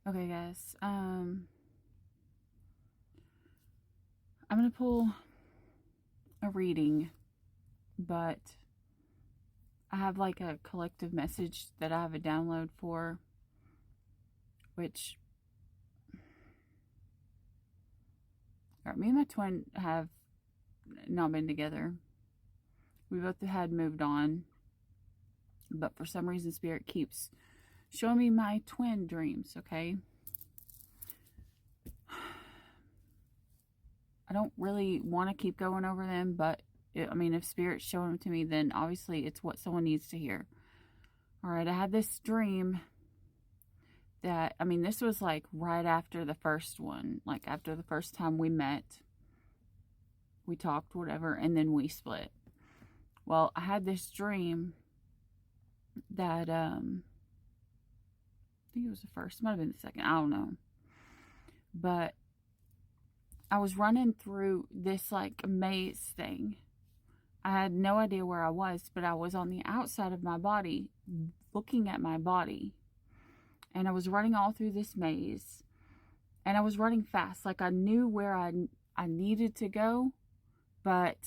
Okay, guys. I'm gonna pull a reading, but I have like a collective message that I have a download for, which me and my twin have not been together. We both had moved on, but for some reason, Spirit keeps showing me my twin dreams. Okay. I don't really want to keep going over them, but if Spirit's showing them to me, then obviously it's what someone needs to hear. All right, I had this dream that, this was like right after the first one, like after the first time we met, we talked, whatever, and then we split. Well, I had this dream that, I think it was the first, might have been the second, I don't know. But I was running through this like maze thing. I had no idea where I was, but I was on the outside of my body, looking at my body. And I was running all through this maze. And I was running fast. Like I knew where I needed to go, but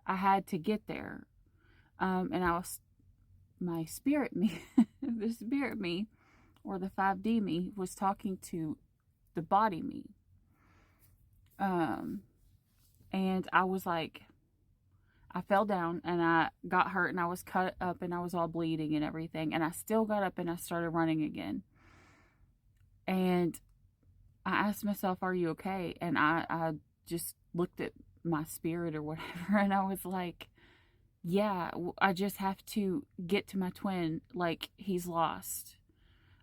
I had to get there. And my spirit me, the spirit me, or the 5D me, was talking to the body me. And I was like, I fell down and I got hurt and I was cut up and I was all bleeding and everything. And I still got up and I started running again. And I asked myself, are you okay? And I just looked at my spirit or whatever. And I was like, yeah, I just have to get to my twin. Like he's lost.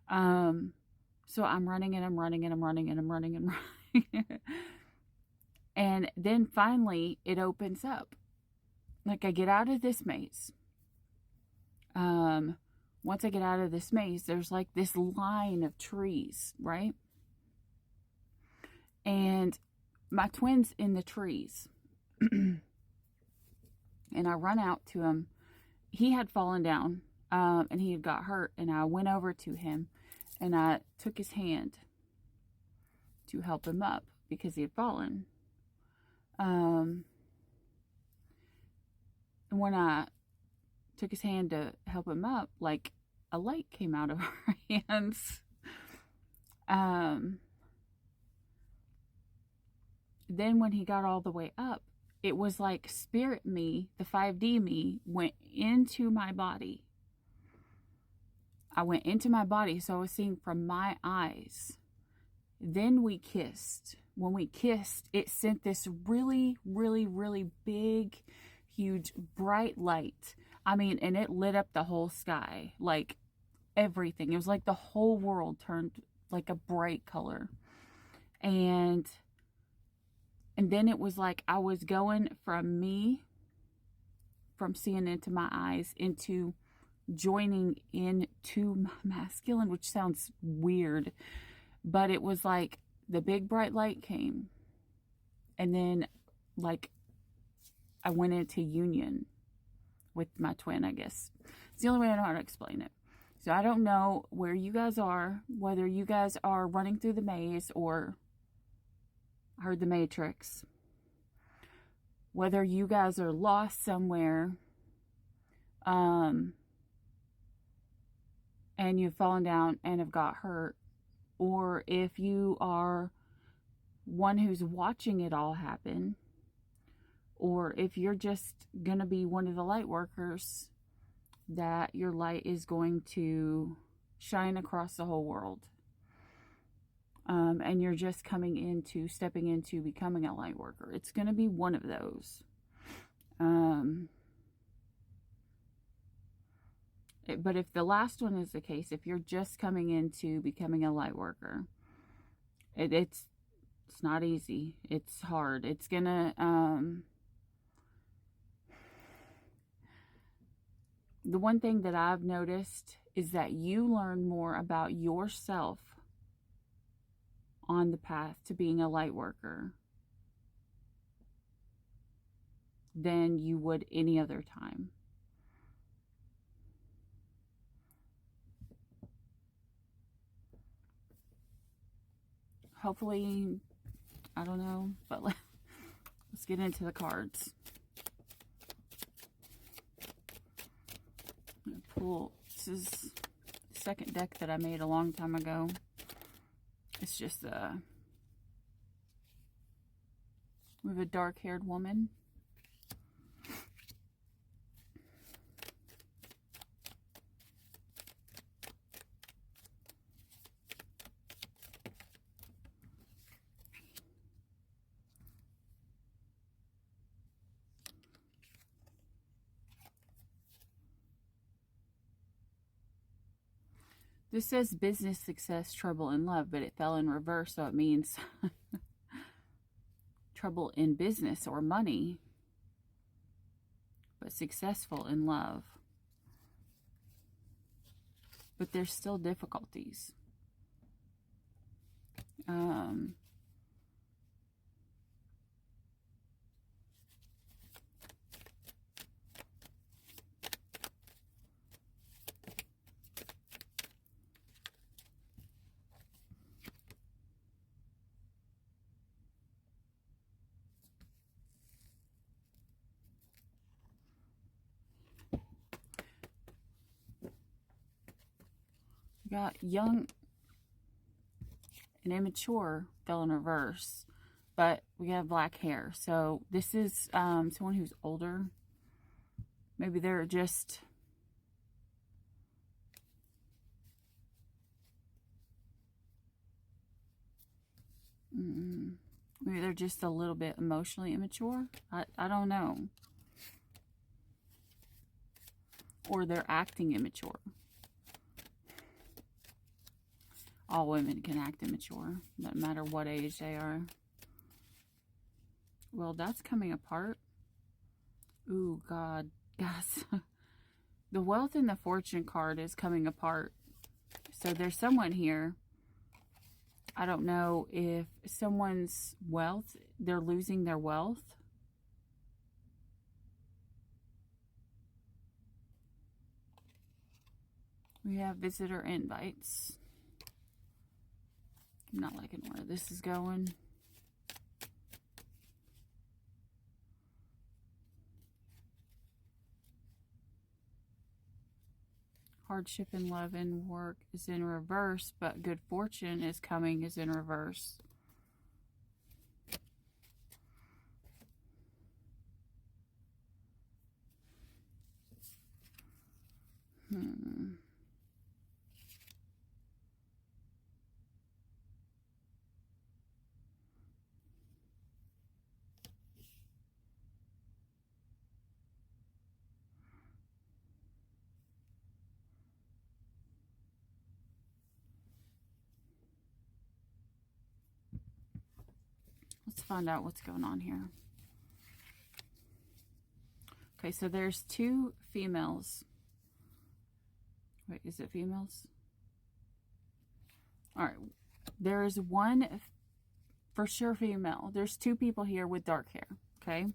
So I'm running and I'm running and I'm running and I'm running and running. And then finally it opens up. Like I get out of this maze. Once I get out of this maze, there's like this line of trees, right? And my twin's in the trees. And I run out to him. He had fallen down, and he had got hurt. And I went over to him and I took his hand to help him up because he had fallen. And when I took his hand to help him up, like a light came out of our hands. Then when he got all the way up, it was like spirit me, the 5D me, went into my body. I went into my body, so I was seeing from my eyes. Then we kissed. When we kissed, it sent this really, really, really big, huge, bright light. And it lit up the whole sky, like everything. It was like the whole world turned like a bright color. And then it was like I was going from me, from seeing into my eyes, into joining into my masculine, which sounds weird. But it was like the big bright light came. And then like I went into union with my twin, I guess. It's the only way I know how to explain it. So I don't know where you guys are, whether you guys are running through the maze or heard the Matrix, whether you guys are lost somewhere, and you've fallen down and have got hurt, or if you are one who's watching it all happen, or if you're just going to be one of the light workers that your light is going to shine across the whole world. And you're just stepping into becoming a light worker. It's going to be one of those. But if the last one is the case, if you're just coming into becoming a light worker, it's not easy. It's hard. It's going to... the one thing that I've noticed is that you learn more about yourself on the path to being a light worker than you would any other time. hopefully, I don't know, but let's get into the cards. Pull. This is the second deck that I made a long time ago. It's just we have a dark-haired woman. This says business success, trouble in love, but it fell in reverse, so it means trouble in business or money, but successful in love. But there's still difficulties. We got young and immature fell in reverse, but we have black hair. So this is someone who's older. Maybe they're just maybe they're just a little bit emotionally immature. I don't know. Or they're acting immature. All women can act immature, no matter what age they are. Well, that's coming apart. Ooh, God. Guys. The wealth and the fortune card is coming apart. So there's someone here. I don't know if someone's wealth, they're losing their wealth. We have visitor invites. I'm not liking where this is going. Hardship in love and work is in reverse, but good fortune is coming is in reverse. Let's find out what's going on here. Okay, so there's two females. Wait, is it females? All right. There is one for sure female. There's two people here with dark hair, okay?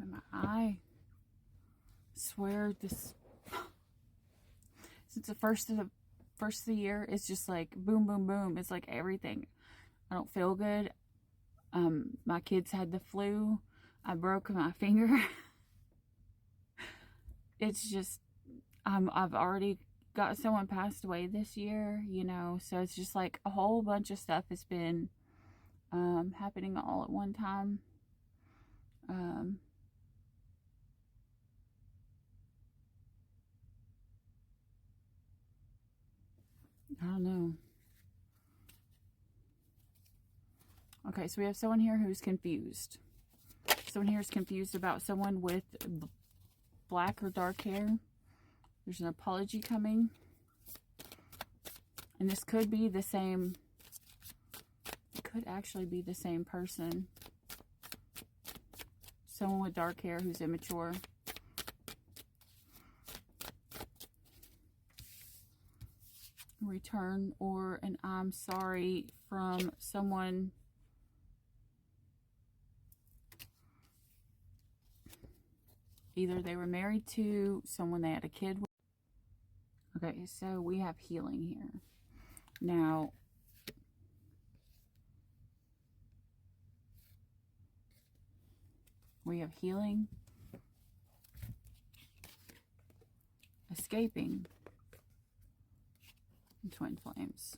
In my eye. Swear this since the first of the year, it's just like boom, boom, boom. It's like everything. I don't feel good. My kids had the flu. I broke my finger. It's just, I've already got someone passed away this year, you know, so it's just like a whole bunch of stuff has been happening all at one time. I don't know. Okay, so we have someone here who's confused. Someone here is confused about someone with black or dark hair. There's an apology coming. And this could be the same. It could actually be the same person. Someone with dark hair who's immature. Return or an I'm sorry from someone. Either they were married to someone they had a kid with. Okay, so we have healing here. Now, we have healing, escaping, and twin flames.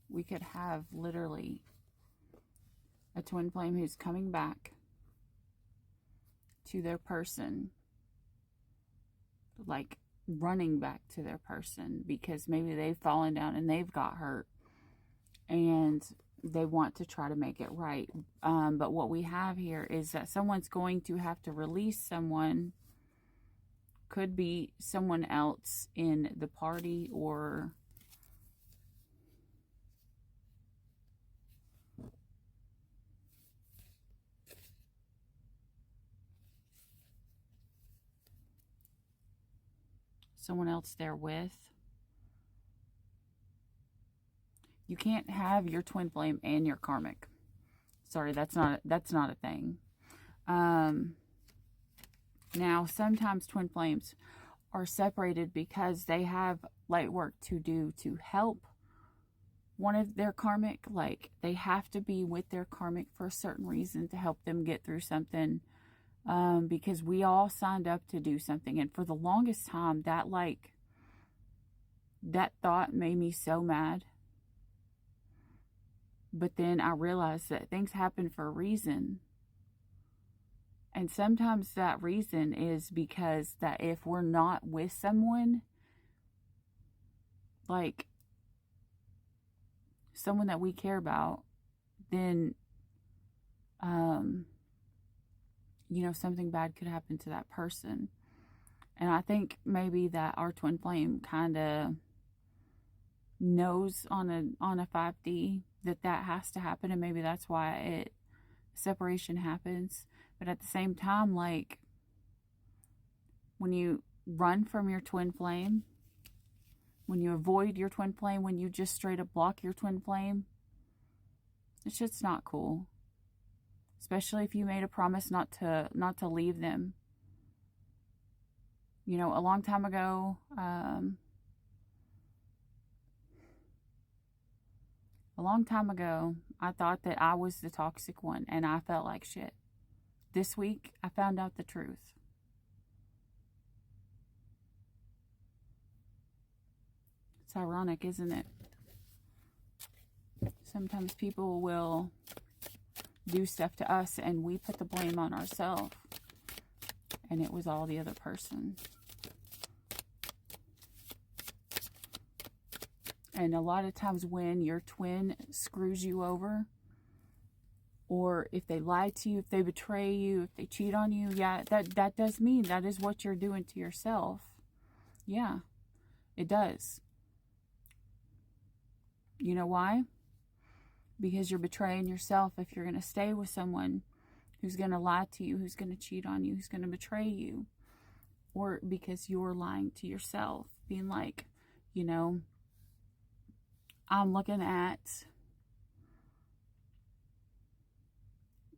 We could have literally a twin flame who's coming back to their person, like running back to their person because maybe they've fallen down and they've got hurt and they want to try to make it right. But what we have here is that someone's going to have to release someone. Could be someone else in the party, or someone else they're with. You can't have your twin flame and your karmic. Sorry, that's not a thing. Now, sometimes twin flames are separated because they have light work to do to help one of their karmic. Like, they have to be with their karmic for a certain reason to help them get through something. Because we all signed up to do something. And for the longest time, that thought made me so mad. But then I realized that things happen for a reason. And sometimes that reason is because that if we're not with someone, like someone that we care about, then, something bad could happen to that person. And I think maybe that our twin flame kind of knows on a 5D that has to happen, and maybe that's why separation happens. But at the same time, like, when you run from your twin flame, when you avoid your twin flame, when you just straight up block your twin flame, it's just not cool. Especially if you made a promise not to leave them. A long time ago, I thought that I was the toxic one, and I felt like shit. This week, I found out the truth. It's ironic, isn't it? Sometimes people will do stuff to us, and we put the blame on ourselves, and it was all the other person. And a lot of times when your twin screws you over, or if they lie to you, if they betray you, if they cheat on you, yeah, that does mean that is what you're doing to yourself. Yeah, it does. You know why? Because you're betraying yourself if you're going to stay with someone who's going to lie to you, who's going to cheat on you, who's going to betray you. Or because you're lying to yourself, being like, I'm looking at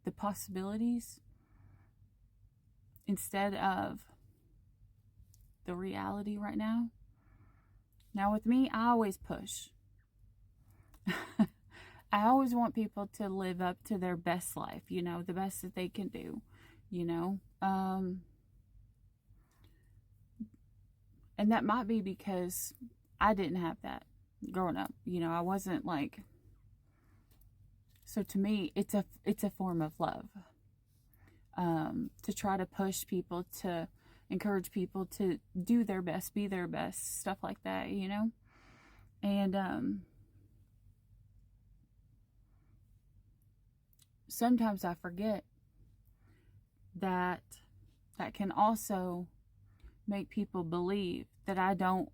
the possibilities instead of the reality right now. Now with me, I always push. I always want people to live up to their best life, the best that they can do, and that might be because I didn't have that growing up. I wasn't like, so to me, it's a form of love, to try to push people, to encourage people to do their best, be their best, stuff like that, and, sometimes I forget that can also make people believe that I don't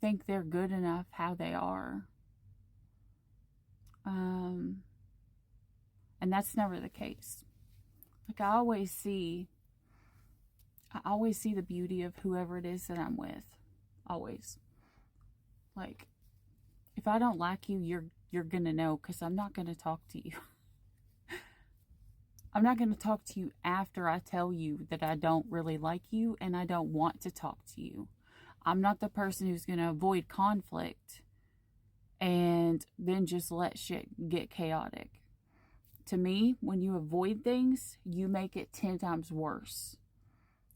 think they're good enough how they are. And that's never the case. Like, I always see the beauty of whoever it is that I'm with. Always. Like, If I don't like you, you're going to know, because I'm not going to talk to you. I'm not going to talk to you after I tell you that I don't really like you and I don't want to talk to you. I'm not the person who's going to avoid conflict and then just let shit get chaotic. To me, when you avoid things, you make it 10 times worse.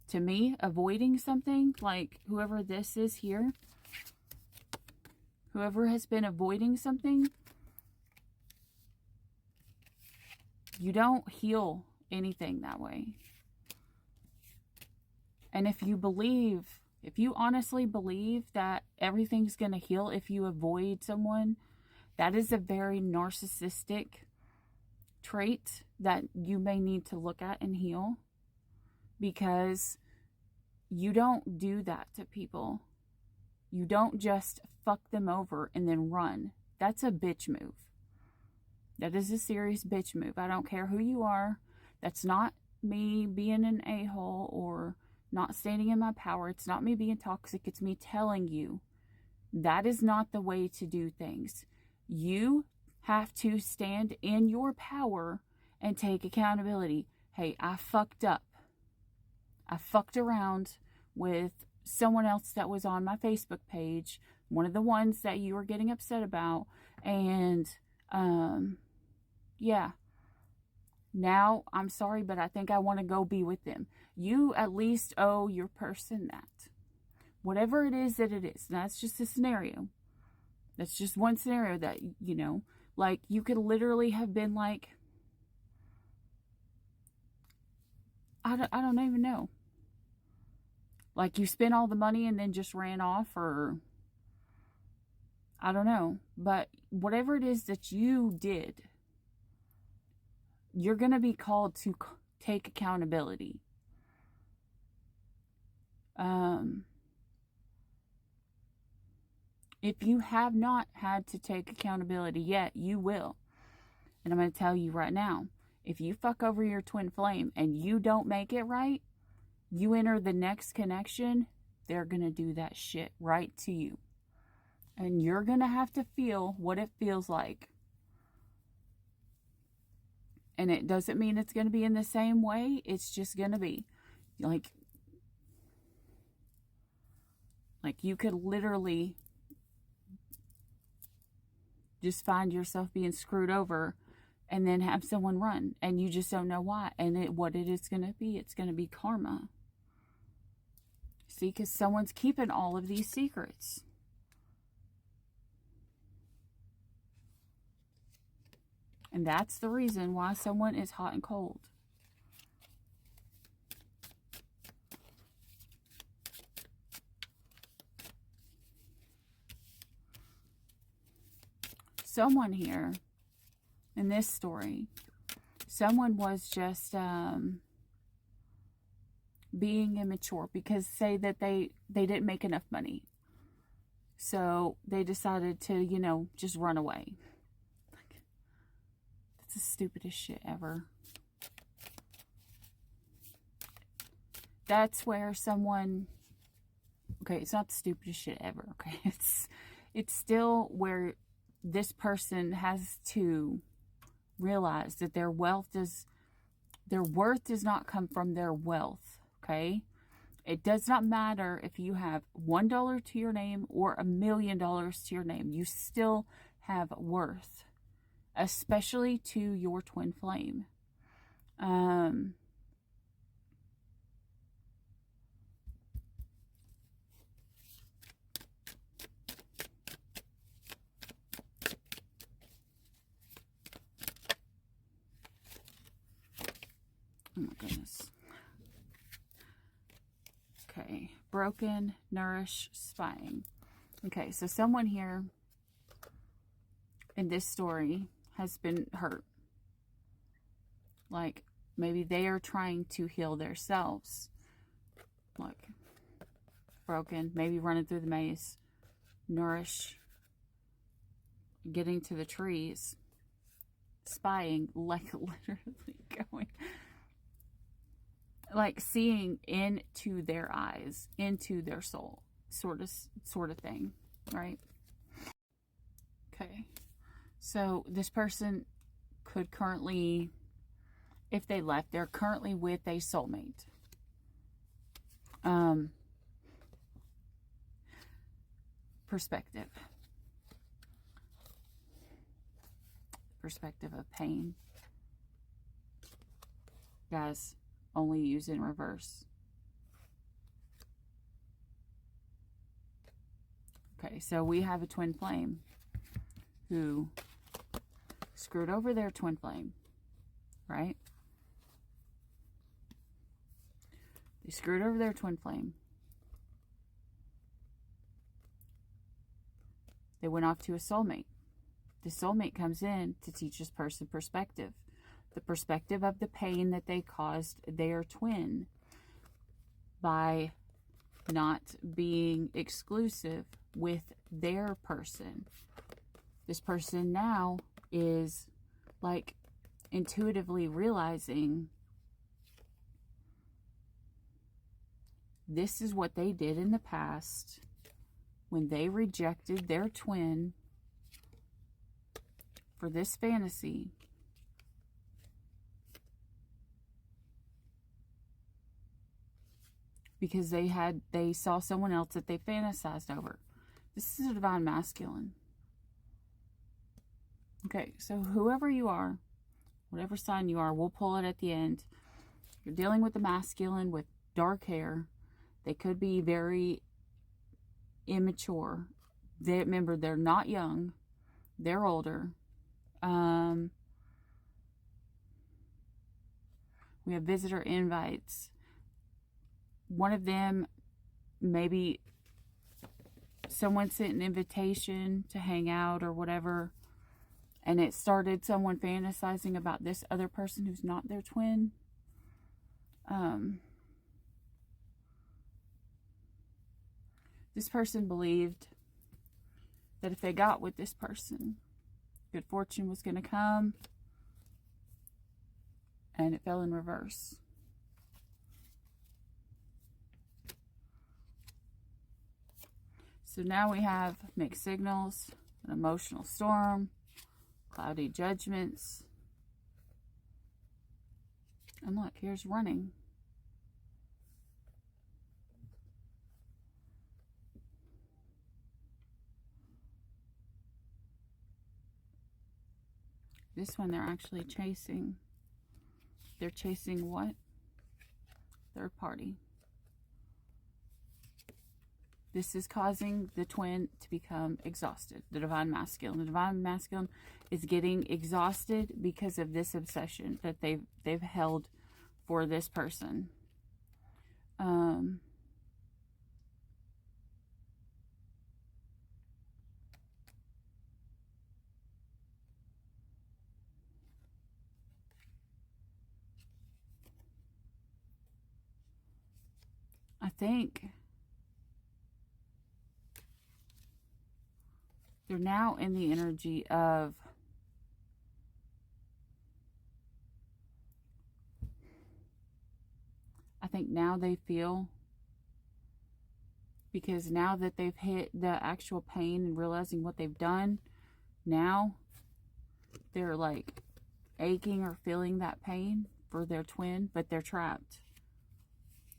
To me, avoiding something, like whoever this is here, whoever has been avoiding something, you don't heal anything that way. And if you honestly believe that everything's going to heal if you avoid someone, that is a very narcissistic trait that you may need to look at and heal, because you don't do that to people. You don't just fuck them over and then run. That's a bitch move. That is a serious bitch move. I don't care who you are. That's not me being an a-hole or not standing in my power. It's not me being toxic. It's me telling you that is not the way to do things. You have to stand in your power and take accountability. Hey, I fucked up. I fucked around with someone else that was on my Facebook page, one of the ones that you were getting upset about, and yeah, now I'm sorry, but I think I want to go be with them. You at least owe your person that. Whatever it is that it is. That's just a scenario. That's just one scenario that, like, you could literally have been like, I don't even know. Like, you spent all the money and then just ran off, or I don't know. But whatever it is that you did, you're going to be called to take accountability. If you have not had to take accountability yet, you will. And I'm going to tell you right now, if you fuck over your twin flame and you don't make it right, you enter the next connection, they're going to do that shit right to you. And you're going to have to feel what it feels like. And it doesn't mean it's going to be in the same way. It's just going to be like you could literally just find yourself being screwed over and then have someone run, and you just don't know why. And what it is going to be, it's going to be karma. See, because someone's keeping all of these secrets. And that's the reason why someone is hot and cold. Someone here, in this story, someone was just being immature, because say that they didn't make enough money. So they decided to, just run away. That's the stupidest shit ever. That's where someone, okay, it's not the stupidest shit ever, okay? It's still where this person has to realize that their worth does not come from their wealth, okay? It does not matter if you have $1 to your name or $1 million to your name. You still have worth, especially to your twin flame. Oh my goodness. Okay. Broken, nourish, spying. Okay, so someone here in this story has been hurt. Like, maybe they are trying to heal themselves. Like, broken, maybe running through the maze. Nourish, getting to the trees. Spying, like literally going, like seeing into their eyes, into their soul, sort of thing, right? So this person could currently, if they left, they're currently with a soulmate. Perspective. Perspective of pain. Guys, only use in reverse. Okay, so we have a twin flame who screwed over their twin flame, right? They screwed over their twin flame. They went off to a soulmate. The soulmate comes in to teach this person perspective. The perspective of the pain that they caused their twin by not being exclusive with their person. This person now is like intuitively realizing this is what they did in the past when they rejected their twin for this fantasy. Because they saw someone else that they fantasized over. This is a divine masculine. Okay, so whoever you are, whatever sign you are, we'll pull it at the end. You're dealing with the masculine with dark hair. They could be very immature. Remember, they're not young. They're older. We have visitor invites. One of them, maybe someone sent an invitation to hang out or whatever, and it started someone fantasizing about this other person who's not their twin. This person believed that if they got with this person, good fortune was going to come, and it fell in reverse. So now we have mixed signals, an emotional storm, cloudy judgments. And look, here's running. This one they're actually chasing. They're chasing what? Third party. This is causing the twin to become exhausted. The divine masculine. The divine masculine is getting exhausted because of this obsession that they've held for this person. I think they're now in the energy of I think now they feel, because now that they've hit the actual pain and realizing what they've done, now they're like aching or feeling that pain for their twin, but they're trapped.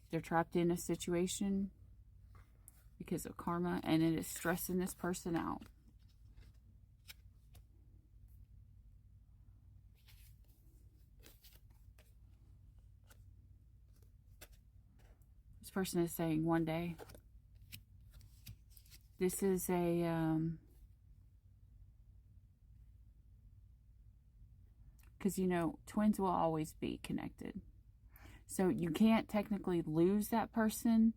They're trapped in a situation because of karma, and it is stressing this person out. This person is saying one day, this is a, because you know, twins will always be connected. So you can't technically lose that person.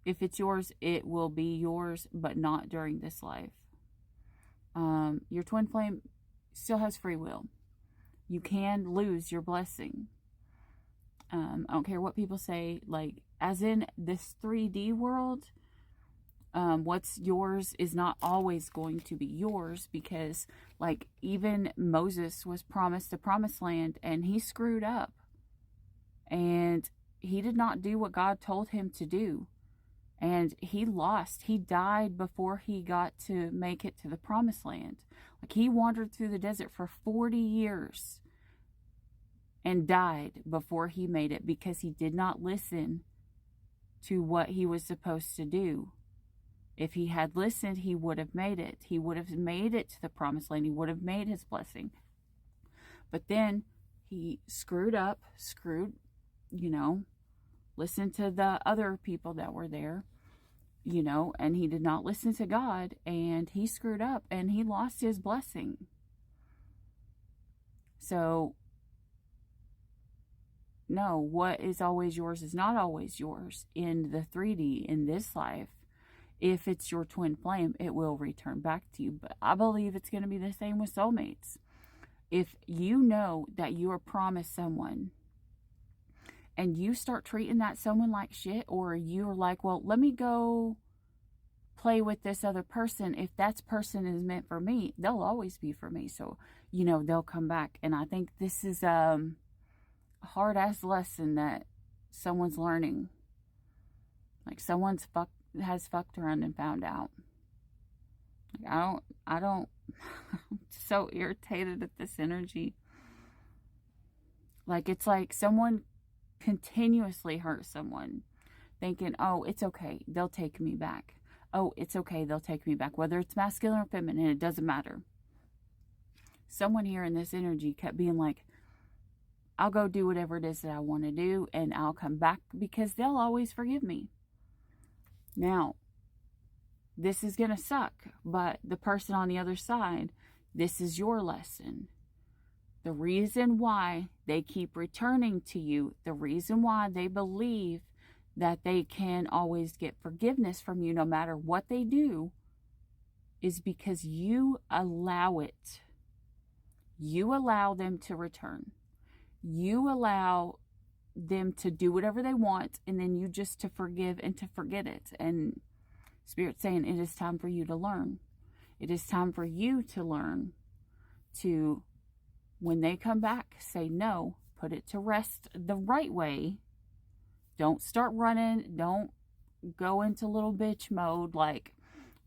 If it's yours, it will be yours, but not during this life. Your twin flame still has free will. You can lose your blessing. I don't care what people say, like, as in this 3D world, what's yours is not always going to be yours, because, like, even Moses was promised the promised land, and he screwed up. And he did not do what God told him to do. And he lost. He died before he got to make it to the promised land. Like, he wandered through the desert for 40 years and died before he made it because he did not listen to what he was supposed to do. If he had listened, he would have made it. He would have made it to the promised land. He would have made his blessing. But then he screwed up, listened to the other people that were there, and he did not listen to God, and he screwed up, and he lost his blessing. So, no, what is always yours is not always yours in the 3D, in this life. If it's your twin flame, it will return back to you. But I believe it's going to be the same with soulmates. If you know that you are promised someone, and you start treating that someone like shit, or you're like, well, let me go play with this other person. If that person is meant for me, they'll always be for me. So, they'll come back. And I think this is a hard-ass lesson that someone's learning. Like, has fucked around and found out. Like, I don't, I'm so irritated at this energy. Like, it's like someone continuously hurt someone, thinking, oh, it's okay, they'll take me back. Oh, it's okay, they'll take me back. Whether it's masculine or feminine, it doesn't matter. Someone here in this energy kept being like, I'll go do whatever it is that I want to do, and I'll come back because they'll always forgive me. Now, this is going to suck, but the person on the other side, this is your lesson. The reason why they keep returning to you, the reason why they believe that they can always get forgiveness from you no matter what they do, is because you allow it. You allow them to return. You allow them to do whatever they want, and then you just to forgive and to forget it. And Spirit's saying it is time for you to learn. It is time for you to learn to, when they come back, say no, put it to rest the right way. Don't start running. Don't go into little bitch mode like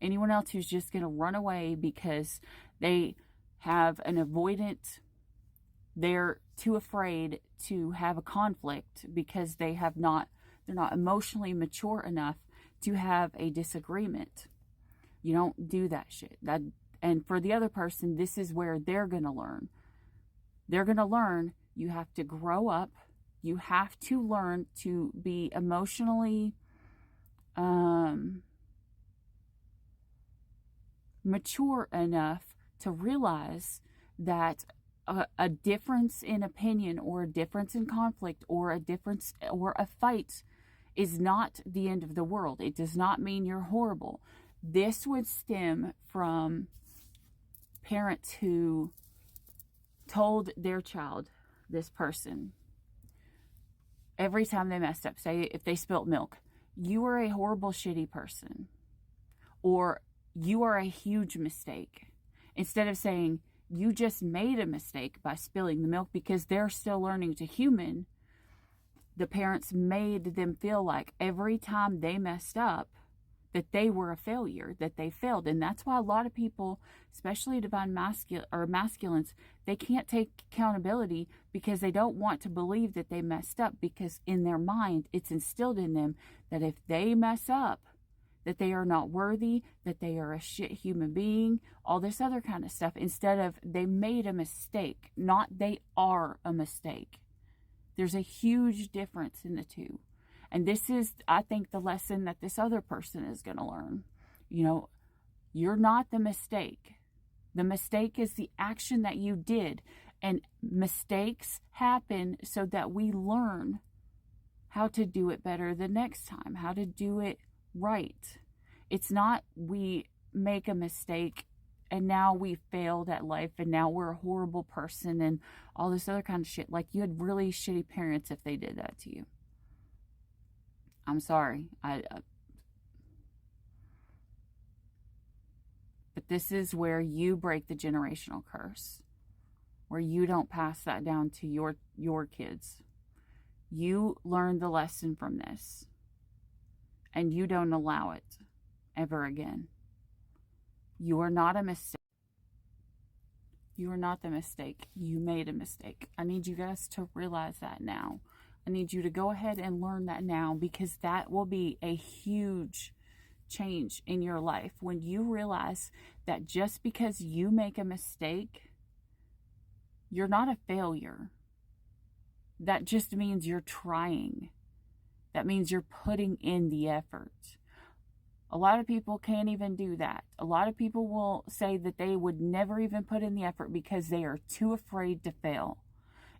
anyone else who's just going to run away because they have an avoidant. They're too afraid to have a conflict because they're not emotionally mature enough to have a disagreement. You don't do that shit. And for the other person, this is where they're going to learn. They're going to learn you have to grow up. You have to learn to be emotionally mature enough to realize that a difference in opinion or a difference in conflict or a difference or a fight is not the end of the world. It does not mean you're horrible. This would stem from parents who told their child, this person, every time they messed up, say if they spilt milk, you are a horrible, shitty person, or you are a huge mistake. Instead of saying, you just made a mistake by spilling the milk, because they're still learning to human, the parents made them feel like every time they messed up, that they were a failure, that they failed. And that's why a lot of people, especially divine masculines, they can't take accountability because they don't want to believe that they messed up, because in their mind, it's instilled in them that if they mess up, that they are not worthy, that they are a shit human being, all this other kind of stuff, instead of they made a mistake, not they are a mistake. There's a huge difference in the two. And this is, I think, the lesson that this other person is going to learn. You're not the mistake. The mistake is the action that you did. And mistakes happen so that we learn how to do it better the next time, how to do it right. It's not we make a mistake and now we failed at life and now we're a horrible person and all this other kind of shit. Like, you had really shitty parents if they did that to you. I'm sorry. But this is where you break the generational curse, where you don't pass that down to your kids. You learn the lesson from this. and you don't allow it ever again. You are not a mistake. You are not the mistake. You made a mistake. I need you guys to realize that now. I need you to go ahead and learn that now, because that will be a huge change in your life when you realize that just because you make a mistake, you're not a failure. That just means you're trying. That means you're putting in the effort. A lot of people can't even do that. A lot of people will say that they would never even put in the effort because they are too afraid to fail.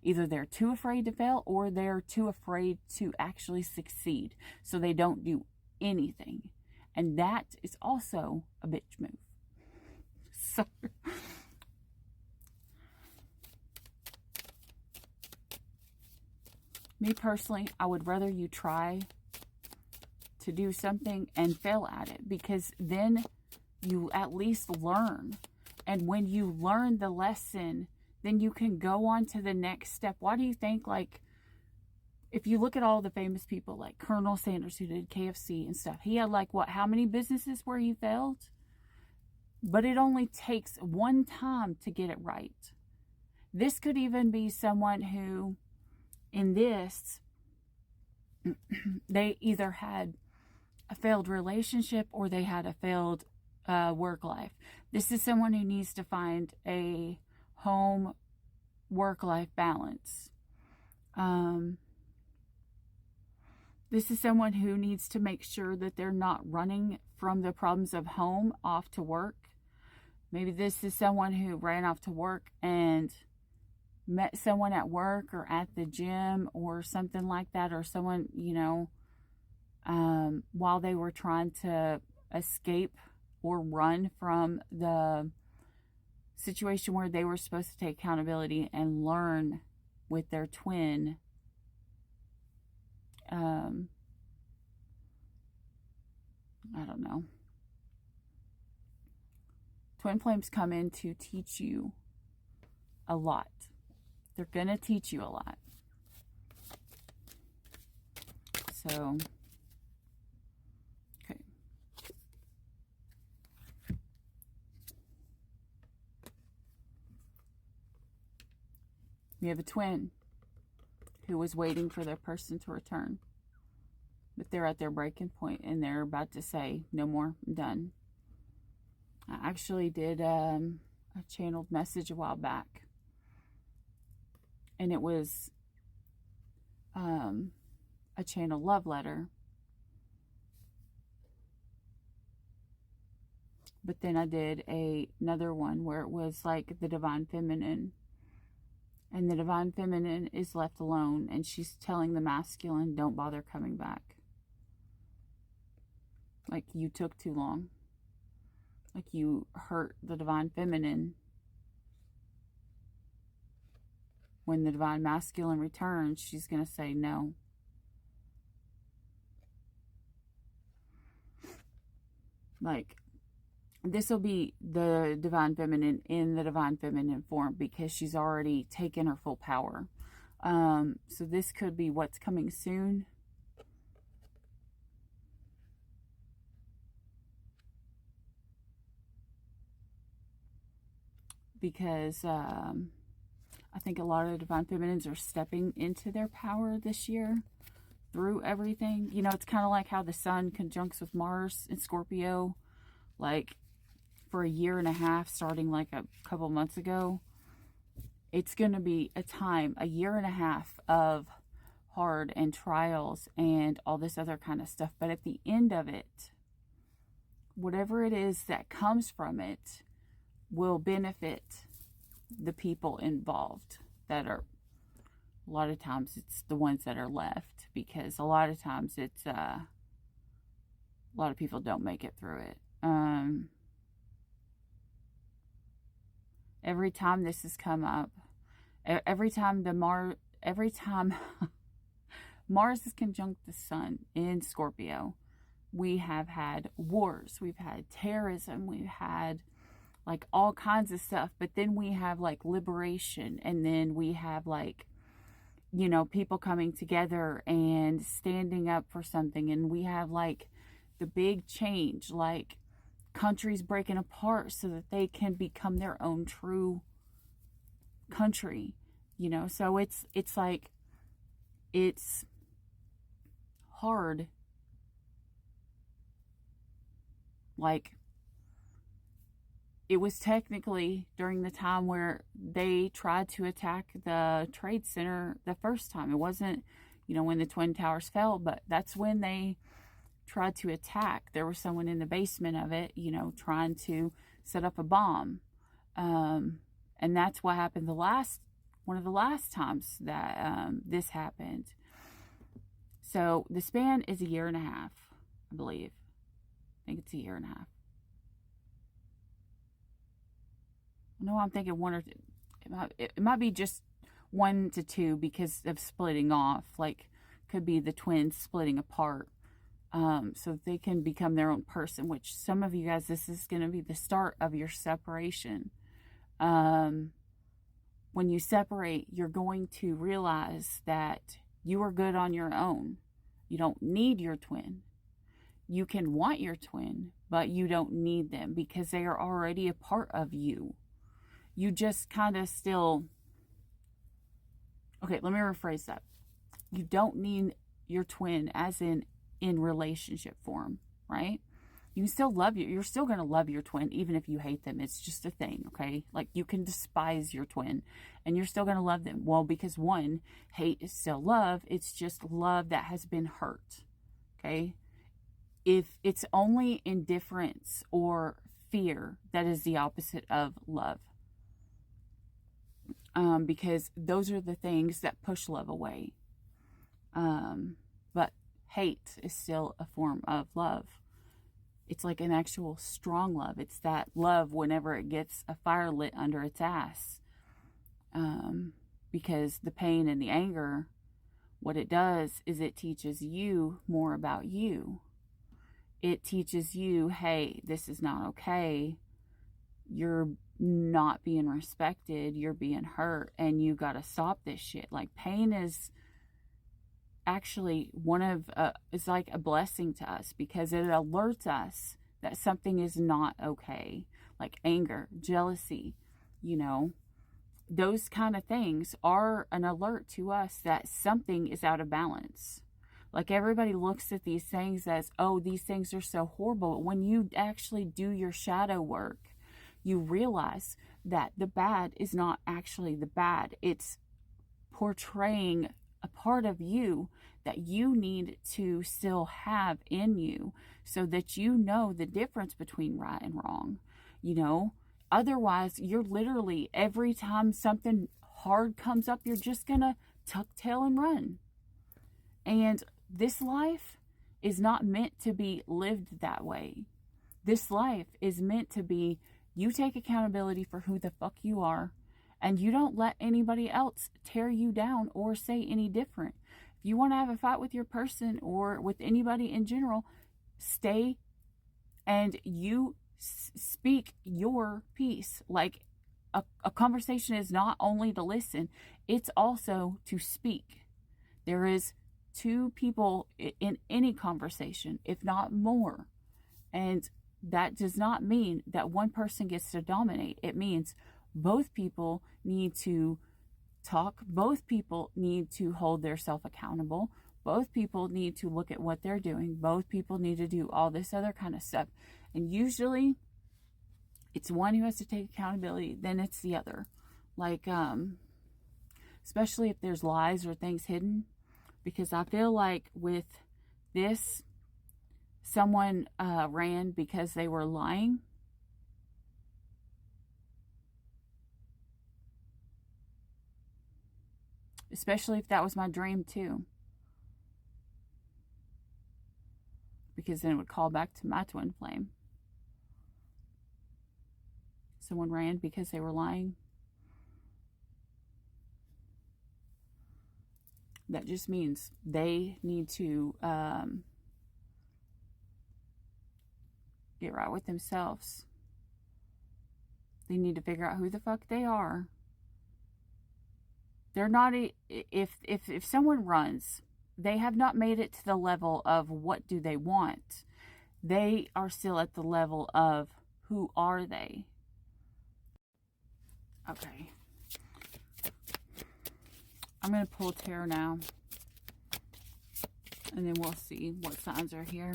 Either they're too afraid to fail or they're too afraid to actually succeed. So they don't do anything. And that is also a bitch move. So, me personally, I would rather you try to do something and fail at it, because then you at least learn. And when you learn the lesson, then you can go on to the next step. Why do you think, like, if you look at all the famous people, like Colonel Sanders, who did KFC and stuff, he had like, what, how many businesses where he failed? But it only takes one time to get it right. This could even be someone who, in this, they either had a failed relationship or they had a failed work life. This is someone who needs to find a home work-life balance. This is someone who needs to make sure that they're not running from the problems of home off to work. Maybe this is someone who ran off to work and met someone at work or at the gym or something like that, or someone, you know, while they were trying to escape or run from the situation where they were supposed to take accountability and learn with their twin. I don't know. Twin flames come in to teach you a lot. They're going to teach you a lot. So, okay. We have a twin who was waiting for their person to return. But they're at their breaking point and they're about to say, no more, I'm done. I actually did a channeled message a while back. And it was a channel love letter. But then I did another one where it was like the divine feminine. And the divine feminine is left alone. And she's telling the masculine, don't bother coming back. Like, you took too long. Like, you hurt the divine feminine. When the divine masculine returns, she's going to say no. Like, this will be the divine feminine in the divine feminine form, because she's already taken her full power. So this could be what's coming soon. Because I think a lot of the divine feminines are stepping into their power this year through everything. You know, it's kind of like how the sun conjuncts with Mars in Scorpio, like for a year and a half, starting like a couple months ago. It's going to be a year and a half of hard and trials and all this other kind of stuff. But at the end of it, whatever it is that comes from it will benefit the people involved, that are, a lot of times it's the ones that are left, because a lot of times it's a lot of people don't make it through it. Every time this has come up, every time Mars is conjunct the sun in Scorpio, we have had wars, we've had terrorism, we've had like all kinds of stuff. But then we have like liberation, and then we have like, you know, people coming together and standing up for something, and we have like the big change, like countries breaking apart so that they can become their own true country, you know. So it's like, it's hard. Like, it was technically during the time where they tried to attack the Trade Center the first time. It wasn't, you know, when the Twin Towers fell, but that's when they tried to attack. There was someone in the basement of it, you know, trying to set up a bomb. And that's what happened one of the last times that this happened. So the span is 1.5 years, I believe. I think it's 1.5 years. No, I'm thinking 1 or 2. It might be just 1 to 2 because of splitting off. Like, could be the twins splitting apart, so they can become their own person. Which some of you guys, this is going to be the start of your separation. When you separate, you're going to realize that you are good on your own. You don't need your twin. You can want your twin, but you don't need them because they are already a part of you. You just kind of still... Okay, let me rephrase that. You don't need your twin as in relationship form, right? You can still love you. You're still going to love your twin even if you hate them. It's just a thing, okay? Like, you can despise your twin and you're still going to love them. Well, because one, hate is still love. It's just love that has been hurt, okay? If it's only indifference or fear, that is the opposite of love. Because those are the things that push love away. But hate is still a form of love. It's like an actual strong love. It's that love whenever it gets a fire lit under its ass. Because the pain and the anger, what it does is it teaches you more about you. It teaches you, hey, this is not okay. You're not being respected. You're being hurt. And you got to stop this shit. Like, pain is actually it's like a blessing to us because it alerts us that something is not okay. Like anger, jealousy, you know, those kind of things are an alert to us that something is out of balance. Like, everybody looks at these things as, oh, these things are so horrible. But when you actually do your shadow work, you realize that the bad is not actually the bad. It's portraying a part of you that you need to still have in you so that you know the difference between right and wrong, you know. Otherwise, you're literally, every time something hard comes up, you're just gonna tuck tail and run. And this life is not meant to be lived that way. This life is meant to be, you take accountability for who the fuck you are, and you don't let anybody else tear you down or say any different. If you want to have a fight with your person or with anybody in general, stay and you speak your piece. Like, a conversation is not only to listen, it's also to speak. There is 2 people in any conversation, if not more. And that does not mean that one person gets to dominate. It means both people need to talk. Both people need to hold themselves accountable. Both people need to look at what they're doing. Both people need to do all this other kind of stuff. And usually it's one who has to take accountability, then it's the other. Like, especially if there's lies or things hidden. Because I feel like with this, someone ran because they were lying. Especially if that was my dream too. Because then it would call back to my twin flame. Someone ran because they were lying. That just means they need to get right with themselves. They need to figure out who the fuck they are. They're not, if someone runs, they have not made it to the level of what do they want. They are still at the level of, who are they? Okay. I'm going to pull tarot now. And then we'll see what signs are here.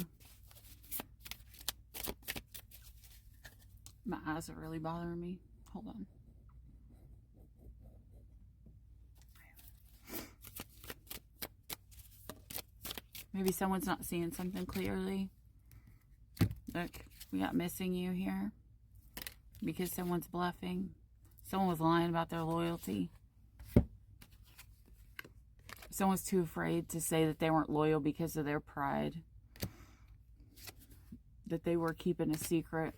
My eyes are really bothering me. Hold on. Maybe someone's not seeing something clearly. Look, we got missing you here. Because someone's bluffing. Someone was lying about their loyalty. Someone's too afraid to say that they weren't loyal because of their pride. That they were keeping a secret.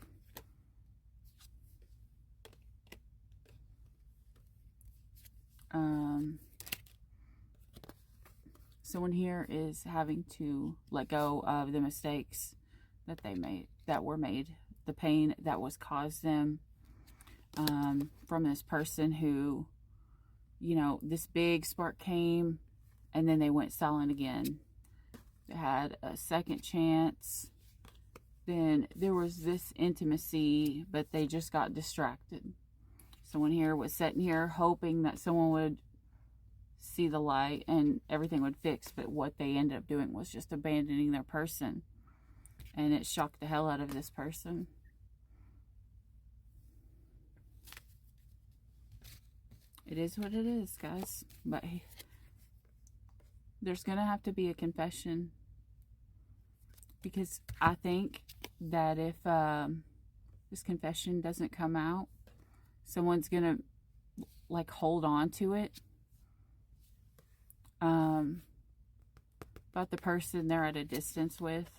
Someone here is having to let go of the mistakes that they made, that were made. The pain that was caused them from this person who, you know, this big spark came and then they went silent again. They had a second chance. Then there was this intimacy, but they just got distracted. Someone here was sitting here hoping that someone would see the light and everything would fix, but what they ended up doing was just abandoning their person. And it shocked the hell out of this person. It is what it is, guys. But there's going to have to be a confession. Because I think that if this confession doesn't come out, someone's going to, like, hold on to it. About the person they're at a distance with.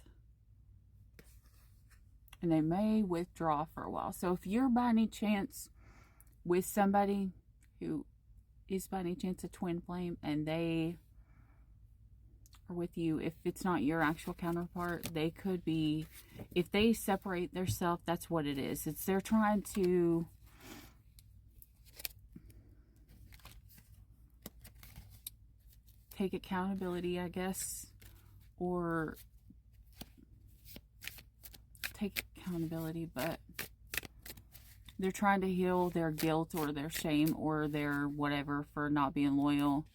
And they may withdraw for a while. So if you're by any chance with somebody who is by any chance a twin flame and they are with you, if it's not your actual counterpart, they could be, if they separate themselves, that's what it is. It's they're trying to take accountability, I guess, or take accountability, but they're trying to heal their guilt or their shame or their whatever for not being loyal,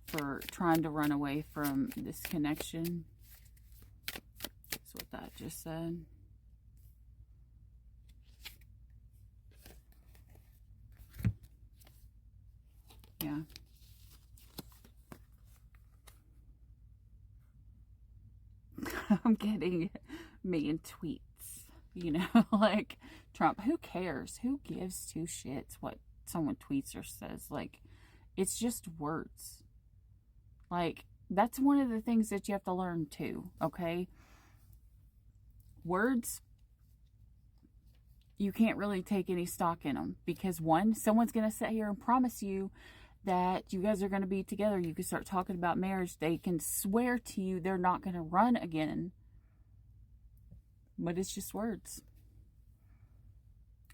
for trying to run away from this connection. That's what that just said. Yeah. I'm getting mean tweets, you know, like Trump. Who cares? Who gives two shits what someone tweets or says? Like, it's just words. Like, that's one of the things that you have to learn too, okay? Words, you can't really take any stock in them because, one, someone's going to sit here and promise you that you guys are going to be together. You can start talking about marriage. They can swear to you they're not going to run again. But it's just words.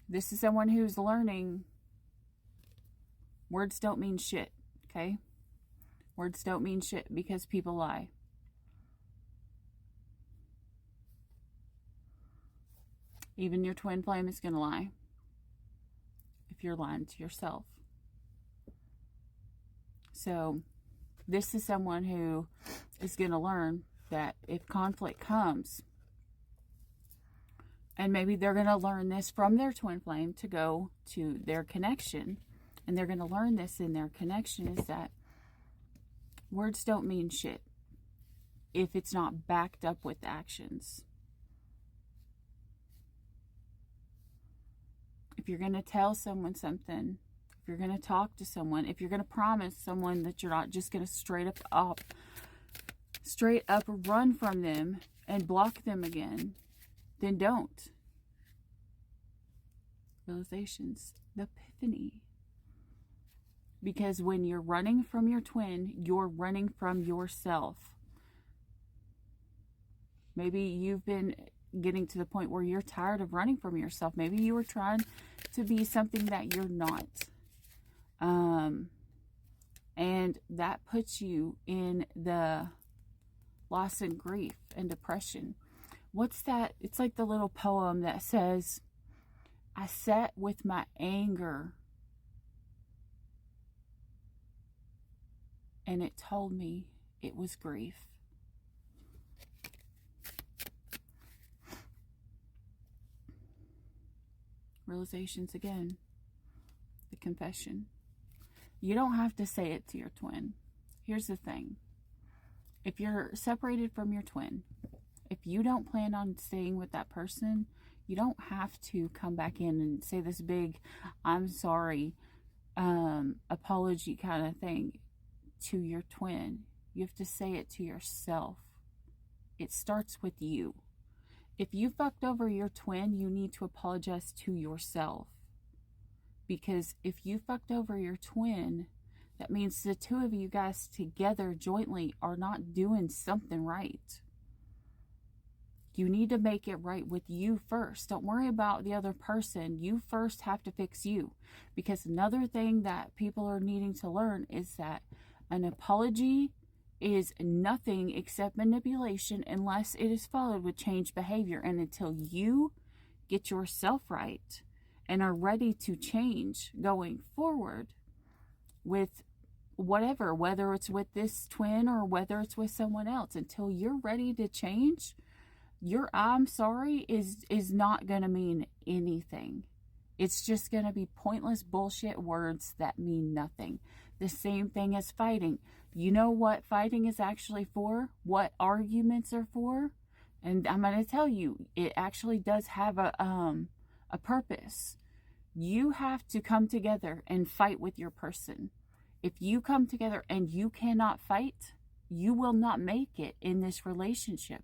This is someone who's learning. Words don't mean shit, okay? Words don't mean shit because people lie. Even your twin flame is going to lie if you're lying to yourself. So, this is someone who is going to learn that if conflict comes, and maybe they're going to learn this from their twin flame to go to their connection, and they're going to learn this in their connection, is that words don't mean shit if it's not backed up with actions. If you're going to tell someone something, if you're going to talk to someone, if you're going to promise someone that you're not just going to straight up run from them and block them again, then don't. Realizations, the epiphany. Because when you're running from your twin, you're running from yourself. Maybe you've been getting to the point where you're tired of running from yourself. Maybe you were trying to be something that you're not. And that puts you in the loss and grief and depression. What's that? It's like the little poem that says, I sat with my anger and it told me it was grief. Realizations again. The confession. You don't have to say it to your twin. Here's the thing. If you're separated from your twin, if you don't plan on staying with that person, you don't have to come back in and say this big, I'm sorry, apology kind of thing to your twin. You have to say it to yourself. It starts with you. If you fucked over your twin, you need to apologize to yourself. Because if you fucked over your twin, that means the two of you guys together jointly are not doing something right. You need to make it right with you first. Don't worry about the other person. You first have to fix you. Because another thing that people are needing to learn is that an apology is nothing except manipulation unless it is followed with changed behavior. And until you get yourself right and are ready to change going forward with whatever, whether it's with this twin or whether it's with someone else, until you're ready to change, your I'm sorry is not going to mean anything. It's just going to be pointless bullshit words that mean nothing. The same thing as fighting. You know what fighting is actually for? What arguments are for? And I'm going to tell you, it actually does have a purpose. You have to come together and fight with your person. If you come together and you cannot fight, you will not make it in this relationship.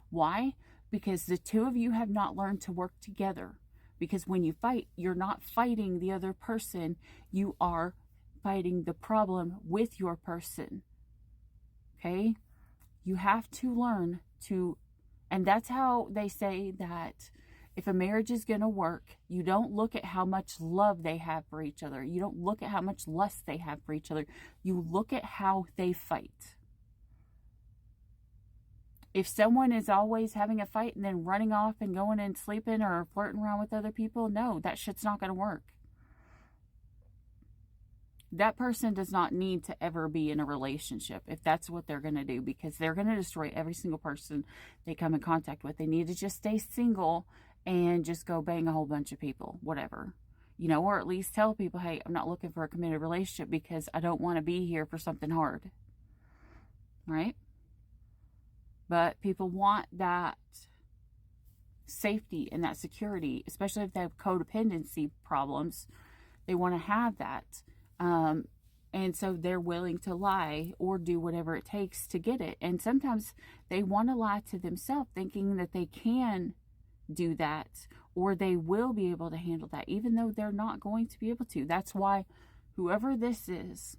Why? Because the two of you have not learned to work together. Because when you fight, you're not fighting the other person. You are fighting the problem with your person. Okay? You have to learn to, and that's how they say that if a marriage is going to work, you don't look at how much love they have for each other. You don't look at how much lust they have for each other. You look at how they fight. If someone is always having a fight and then running off and going and sleeping or flirting around with other people, no, that shit's not going to work. That person does not need to ever be in a relationship if that's what they're going to do, because they're going to destroy every single person they come in contact with. They need to just stay single and just go bang a whole bunch of people, whatever. You know, or at least tell people, hey, I'm not looking for a committed relationship because I don't want to be here for something hard. Right? But people want that safety and that security, especially if they have codependency problems. They want to have that. And so they're willing to lie or do whatever it takes to get it. And sometimes they want to lie to themselves, thinking that they can do that or they will be able to handle that, even though they're not going to be able to. That's why whoever this is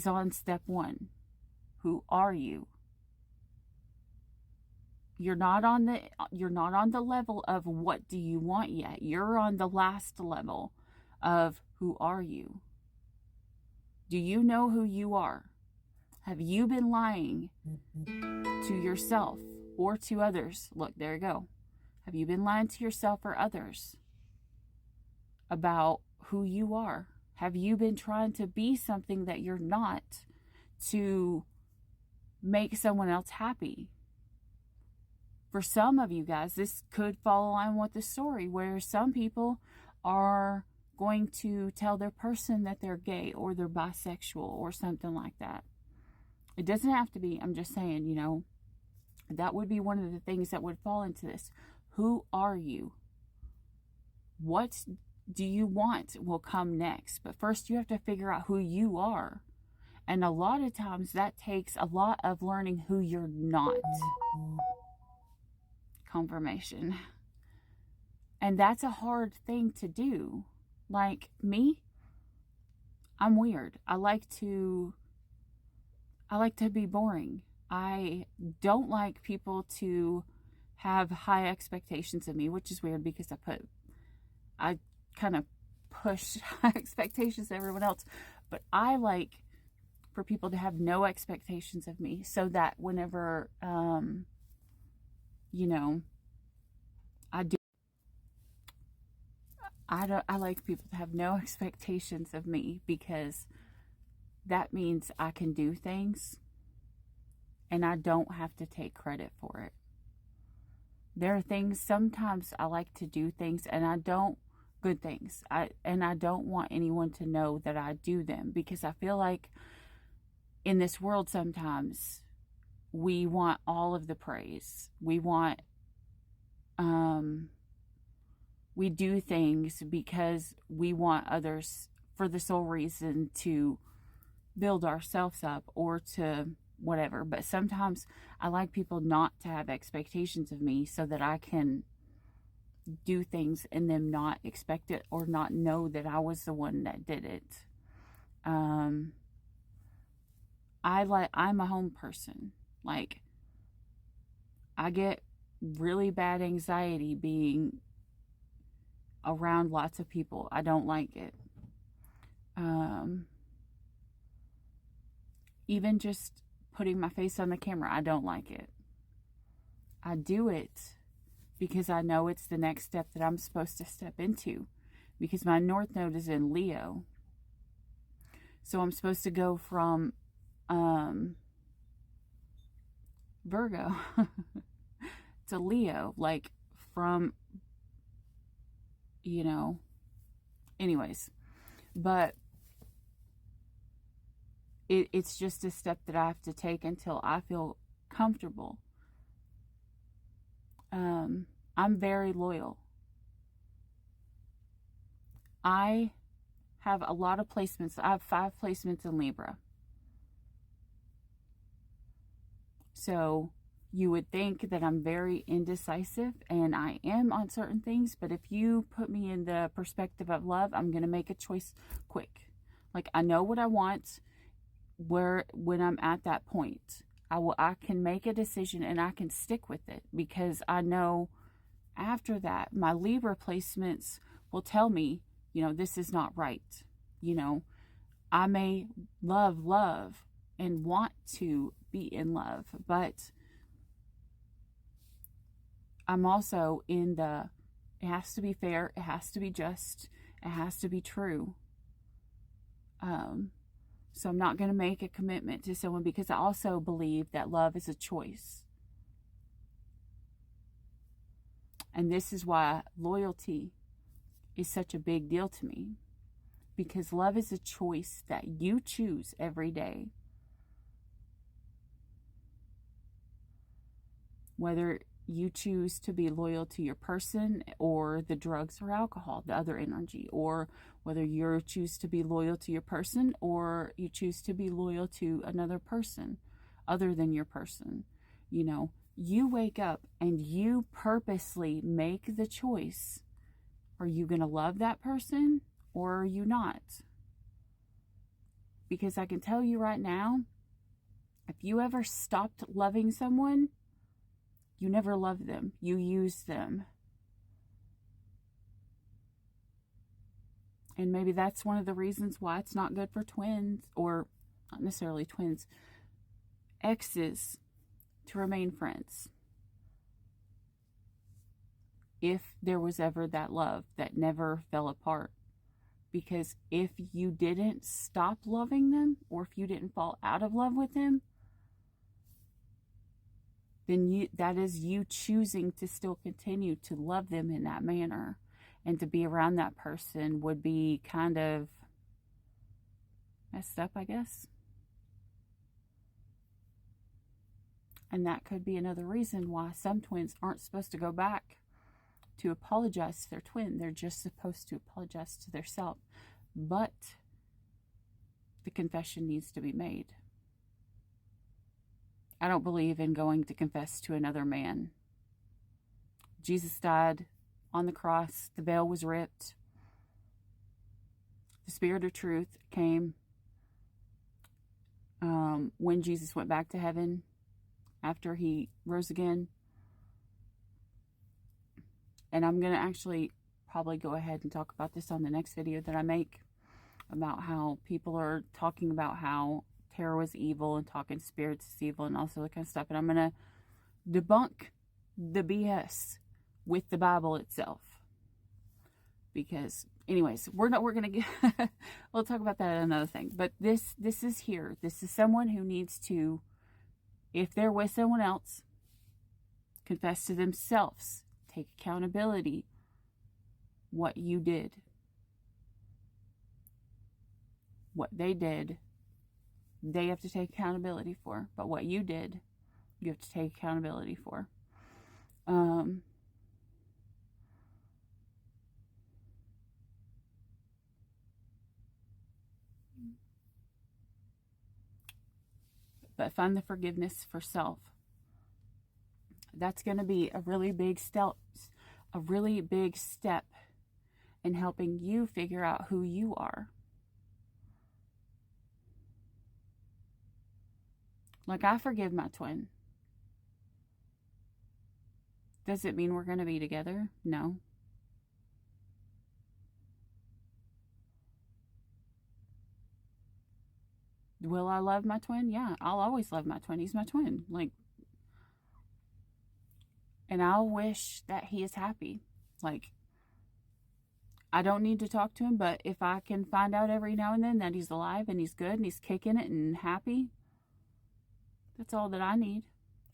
on step one. Who are you? You're not on the level of what do you want yet. You're on the last level of who are you? Do you know who you are? Have you been lying to yourself or to others? Look, there you go. Have you been lying to yourself or others about who you are? Have you been trying to be something that you're not to make someone else happy? For some of you guys, this could fall in line with the story where some people are going to tell their person that they're gay or they're bisexual or something like that. It doesn't have to be. I'm just saying, you know, that would be one of the things that would fall into this. Who are you? What do you want will come next. But first you have to figure out who you are. And a lot of times that takes a lot of learning who you're not. Confirmation. And that's a hard thing to do. Like me, I'm weird. I like to be boring. I don't like people to have high expectations of me, which is weird because I kind of push high expectations to everyone else. But I like for people to have no expectations of me, so that whenever, you know, I do, I like people to have no expectations of me, because that means I can do things and I don't have to take credit for it. There are things, sometimes I like to do things and I don't, good things. I don't want anyone to know that I do them, because I feel like in this world sometimes we want all of the praise. We want, we do things because we want others, for the sole reason to build ourselves up or to whatever. But sometimes I like people not to have expectations of me, so that I can do things and them not expect it or not know that I was the one that did it. I'm a home person. Like, I get really bad anxiety being around lots of people. I don't like it. Even just putting my face on the camera, I don't like it. I do it because I know it's the next step that I'm supposed to step into, because my North Node is in Leo. So I'm supposed to go from Virgo to Leo, like from, you know, anyways. But it's just a step that I have to take until I feel comfortable. I'm very loyal. I have a lot of placements. I have 5 placements in Libra. So you would think that I'm very indecisive, and I am on certain things, but if you put me in the perspective of love, I'm going to make a choice quick. Like, I know what I want when I'm at that point. I can make a decision and I can stick with it, because I know after that, my Libra placements will tell me, you know, this is not right. You know, I may love and want to be in love, but I'm also in the, it has to be fair, it has to be just, it has to be true. So I'm not going to make a commitment to someone, because I also believe that love is a choice. And this is why loyalty is such a big deal to me, because love is a choice that you choose every day. Whether you choose to be loyal to your person or the drugs or alcohol, the other energy, or whether you choose to be loyal to your person or you choose to be loyal to another person other than your person. You know, you wake up and you purposely make the choice. Are you going to love that person or are you not? Because I can tell you right now, if you ever stopped loving someone, you never loved them. You used them. And maybe that's one of the reasons why it's not good for twins, or not necessarily twins, exes, to remain friends. If there was ever that love that never fell apart. Because if you didn't stop loving them, or if you didn't fall out of love with them, then that is you choosing to still continue to love them in that manner. And to be around that person would be kind of messed up, I guess. And that could be another reason why some twins aren't supposed to go back to apologize to their twin. They're just supposed to apologize to themselves. But the confession needs to be made. I don't believe in going to confess to another man. Jesus died on the cross. The veil was ripped. The Spirit of truth came when Jesus went back to heaven after he rose again. And I'm going to actually probably go ahead and talk about this on the next video that I make, about how people are talking about how tarot is evil and talking spirits is evil and all that kind of stuff. And I'm going to debunk the BS with the Bible itself. Because, anyways, we're going to get, we'll talk about that another thing. But this is here. This is someone who needs to, if they're with someone else, confess to themselves, take accountability, what you did. What they did, they have to take accountability for. But what you did, you have to take accountability for. But find the forgiveness for self. That's going to be a really big step in helping you figure out who you are. Like, I forgive my twin. Does it mean we're going to be together? No. Will I love my twin? Yeah, I'll always love my twin. He's my twin. Like, and I'll wish that he is happy. Like, I don't need to talk to him, but if I can find out every now and then that he's alive and he's good and he's kicking it and happy, that's all that I need.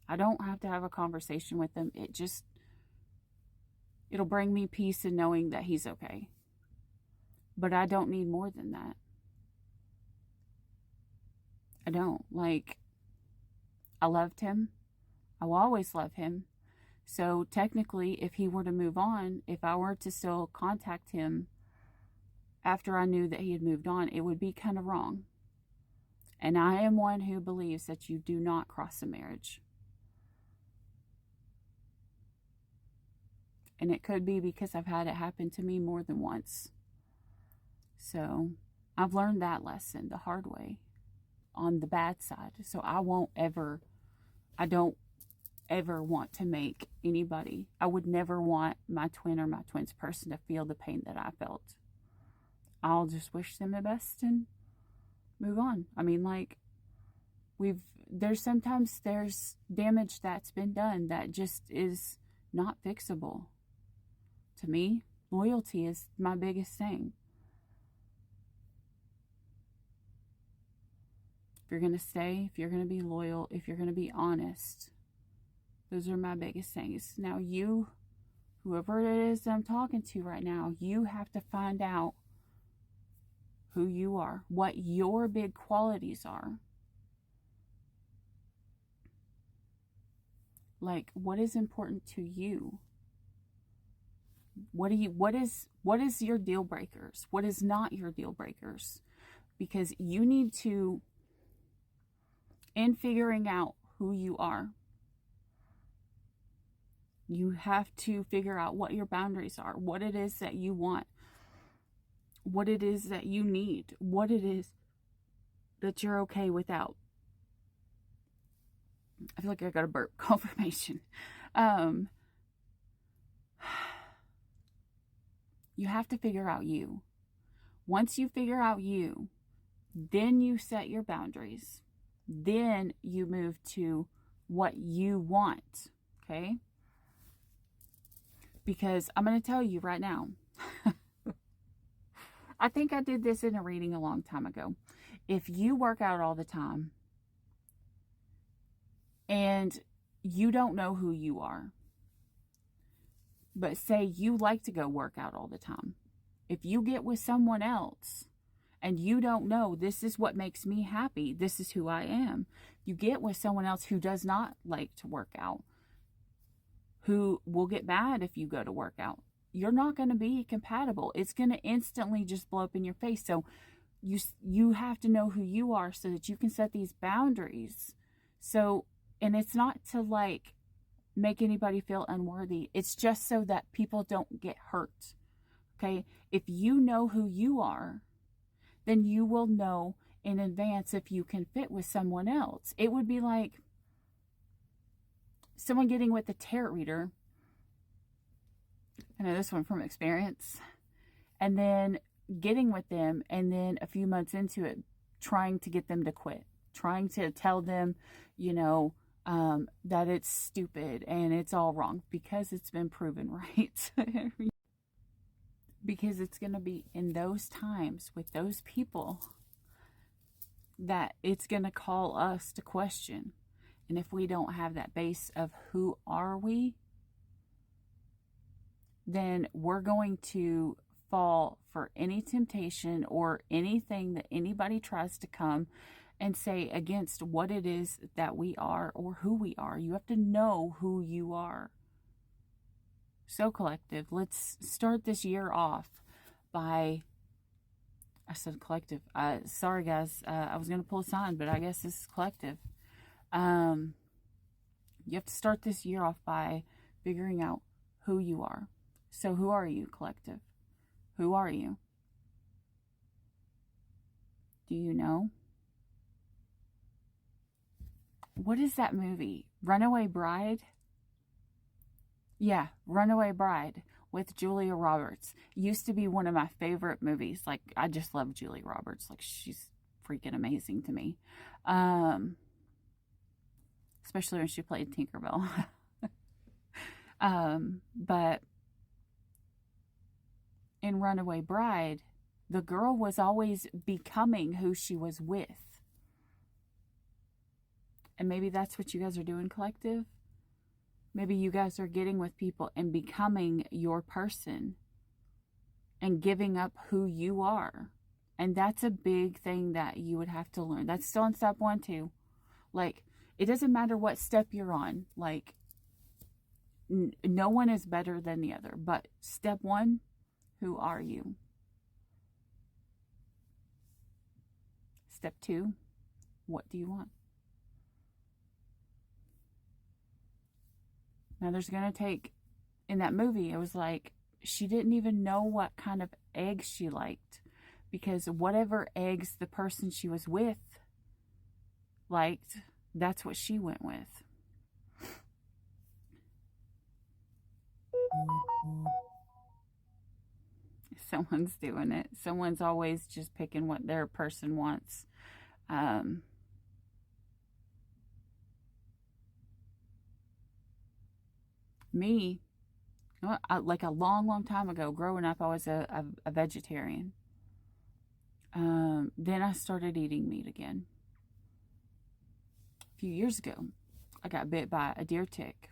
I don't have to have a conversation with him. It'll bring me peace in knowing that he's okay. But I don't need more than that. I don't. Like, I loved him. I will always love him. So technically, if he were to move on, if I were to still contact him after I knew that he had moved on, it would be kind of wrong. And I am one who believes that you do not cross a marriage. And it could be because I've had it happen to me more than once. So I've learned that lesson the hard way on the bad side. So I don't ever want to make anybody, I would never want my twin or my twin's person to feel the pain that I felt. I'll just wish them the best and move on. I mean, like, there's damage that's been done that just is not fixable. To me, loyalty is my biggest thing. If you're going to stay, if you're going to be loyal, if you're going to be honest, those are my biggest things. Now you, whoever it is that I'm talking to right now, you have to find out who you are, what your big qualities are. Like, what is important to you? What is your deal breakers? What is not your deal breakers? Because you need to, in figuring out who you are, you have to figure out what your boundaries are, what it is that you want, what it is that you need, what it is that you're okay without. I feel like I got a burp confirmation. You have to figure out you. Once you figure out you, then you set your boundaries. Then you move to what you want, okay? Because I'm going to tell you right now, I think I did this in a reading a long time ago. If you work out all the time and you don't know who you are, but say you like to go work out all the time, if you get with someone else and you don't know, this is what makes me happy, this is who I am, you get with someone else who does not like to work out, who will get mad if you go to work out, you're not going to be compatible. It's going to instantly just blow up in your face. So you have to know who you are so that you can set these boundaries. So, and it's not to like make anybody feel unworthy. It's just so that people don't get hurt. Okay? If you know who you are, then you will know in advance if you can fit with someone else. It would be like someone getting with a tarot reader. I know this one from experience. And then getting with them, and then a few months into it, trying to get them to quit. trying to tell them, you know, that it's stupid and it's all wrong because it's been proven right. Because it's going to be in those times with those people that it's going to call us to question. And if we don't have that base of who are we, then we're going to fall for any temptation or anything that anybody tries to come and say against what it is that we are or who we are. You have to know who you are. So, collective, let's start this year off by, I said collective. Sorry, guys. I was going to pull a sign, but I guess this is collective. You have to start this year off by figuring out who you are. So who are you, collective? Who are you? Do you know? What is that movie? Runaway Bride? Yeah, Runaway Bride with Julia Roberts. Used to be one of my favorite movies. Like, I just love Julia Roberts. Like, she's freaking amazing to me. Especially when she played Tinkerbell. But in Runaway Bride, the girl was always becoming who she was with. And maybe that's what you guys are doing, collective. Maybe you guys are getting with people and becoming your person and giving up who you are. And that's a big thing that you would have to learn. That's still in step 1 too. Like, it doesn't matter what step you're on. Like, no one is better than the other. But step 1, who are you? Step 2, what do you want? Now, there's going to take, in that movie, it was like, she didn't even know what kind of eggs she liked. Because whatever eggs the person she was with liked, that's what she went with. Someone's doing it. Someone's always just picking what their person wants. Me, like a long time ago, growing up, I was a vegetarian. Then I started eating meat again. A few years ago, I got bit by a deer tick.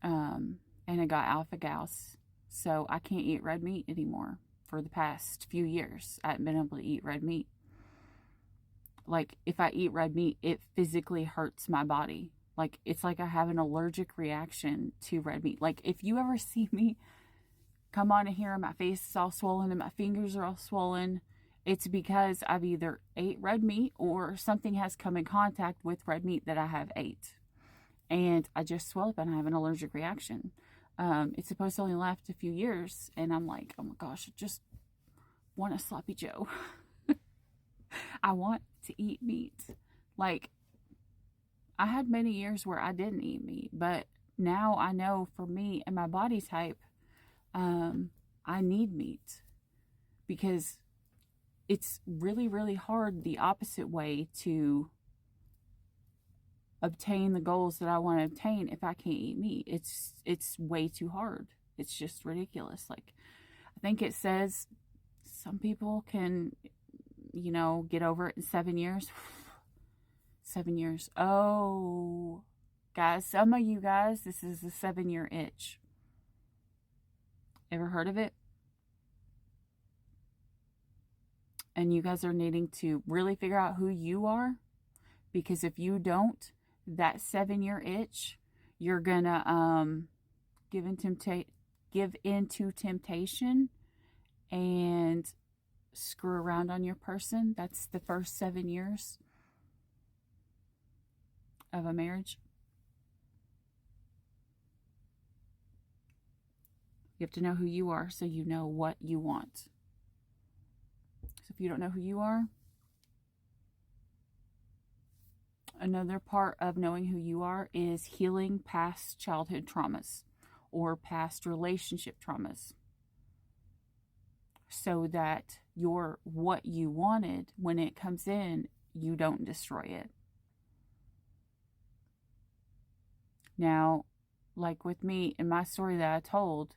And I got alpha-gal, so I can't eat red meat anymore. For the past few years, I haven't been able to eat red meat. Like, if I eat red meat, it physically hurts my body. Like, it's like I have an allergic reaction to red meat. Like, if you ever see me come on here and my face is all swollen and my fingers are all swollen, it's because I've either ate red meat or something has come in contact with red meat that I have ate. And I just swell up and I have an allergic reaction. It's supposed to only last a few years. And I'm like, oh my gosh, I just want a sloppy Joe. I want to eat meat. Like, I had many years where I didn't eat meat. But now I know for me and my body type, I need meat. Because it's really, really hard the opposite way to obtain the goals that I want to obtain if I can't eat meat. It's way too hard. It's just ridiculous. Like, I think it says some people can, get over it in 7 years. 7 years. Oh, guys, some of you guys, this is the 7-year itch. Ever heard of it? And you guys are needing to really figure out who you are, because if you don't, that 7-year itch, you're gonna give into temptation and screw around on your person. That's the first 7 years of a marriage. You have to know who you are so you know what you want. So if you don't know who you are, another part of knowing who you are is healing past childhood traumas or past relationship traumas, so that what you wanted, when it comes in, you don't destroy it. Now, like with me in my story that I told,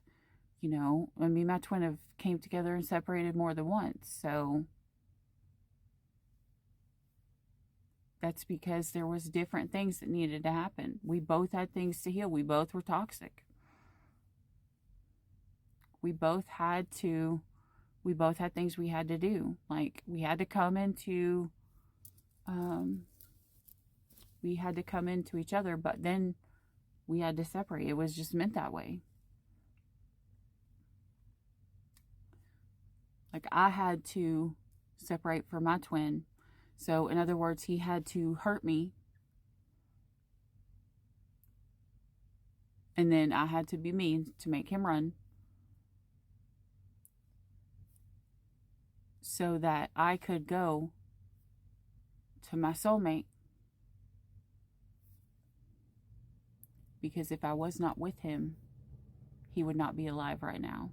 you know, I mean, my twin have came together and separated more than once. So that's because there was different things that needed to happen. We both had things to heal. We both were toxic. We both had things we had to do. Like we had to come into each other, but then we had to separate. It was just meant that way. Like I had to separate from my twin. So in other words, he had to hurt me. And then I had to be mean to make him run. So that I could go to my soulmate. Because if I was not with him, he would not be alive right now.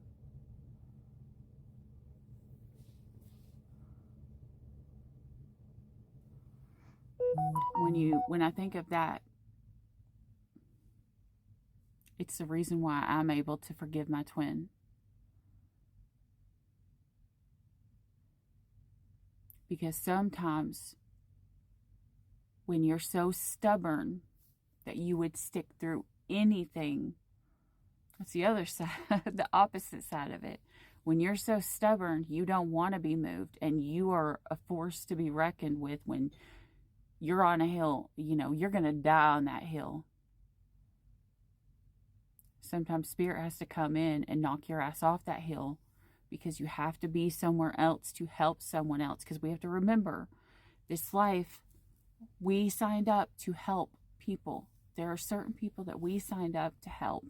When I think of that, it's the reason why I'm able to forgive my twin. Because sometimes when you're so stubborn that you would stick through anything, that's the other side, the opposite side of it. When you're so stubborn, you don't want to be moved, and you are a force to be reckoned with. When you're on a hill, you know, you're going to die on that hill. Sometimes spirit has to come in and knock your ass off that hill, because you have to be somewhere else to help someone else. Because we have to remember, this life, we signed up to help people. There are certain people that we signed up to help.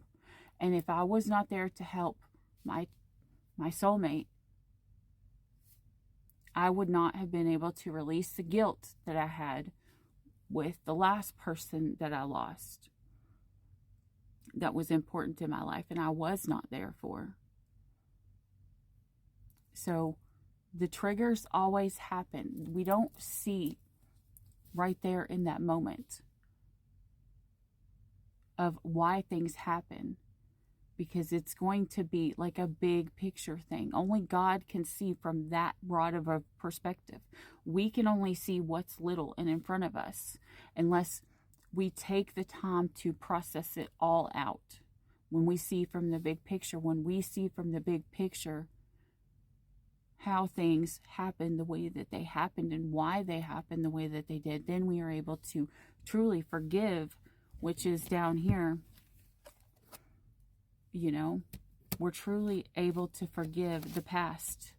And if I was not there to help my soulmate, I would not have been able to release the guilt that I had with the last person that I lost that was important in my life and I was not there for. So the triggers always happen. We don't see right there in that moment of why things happen, because it's going to be like a big picture thing. Only God can see from that broad of a perspective. We can only see what's little and in front of us unless we take the time to process it all out. When we see from the big picture, how things happen the way that they happened and why they happened the way that they did, then we are able to truly forgive, which is down here. You know, we're truly able to forgive the past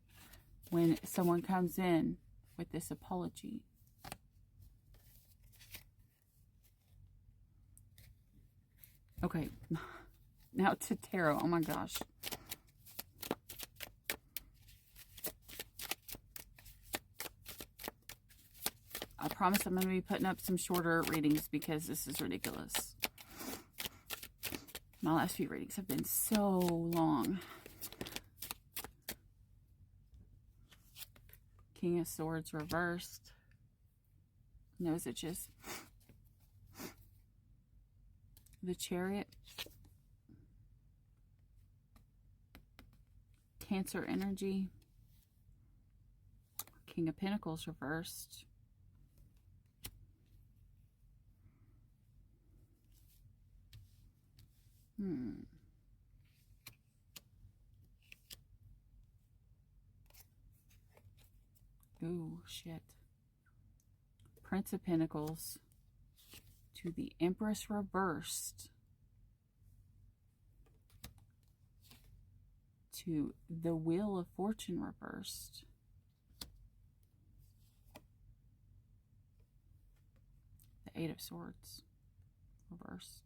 when someone comes in with this apology. Okay, now to tarot. Oh my gosh. I promise I'm going to be putting up some shorter readings because this is ridiculous. My last few readings have been so long. King of Swords reversed. Nose itches. The Chariot. Cancer energy. King of Pentacles reversed. Ooh, shit. Prince of Pentacles to the Empress reversed to the Wheel of Fortune reversed. The Eight of Swords reversed.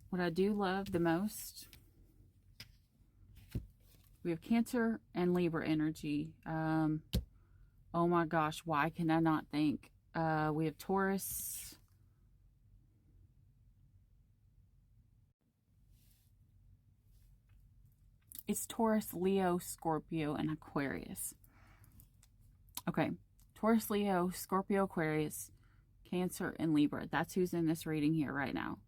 What I do love the most We have Cancer and Libra energy. Oh my gosh, why can I not think? We have Taurus. It's Taurus, Leo, Scorpio, and Aquarius. Okay. Taurus, Leo, Scorpio, Aquarius, Cancer, and Libra. That's who's in this reading here right now.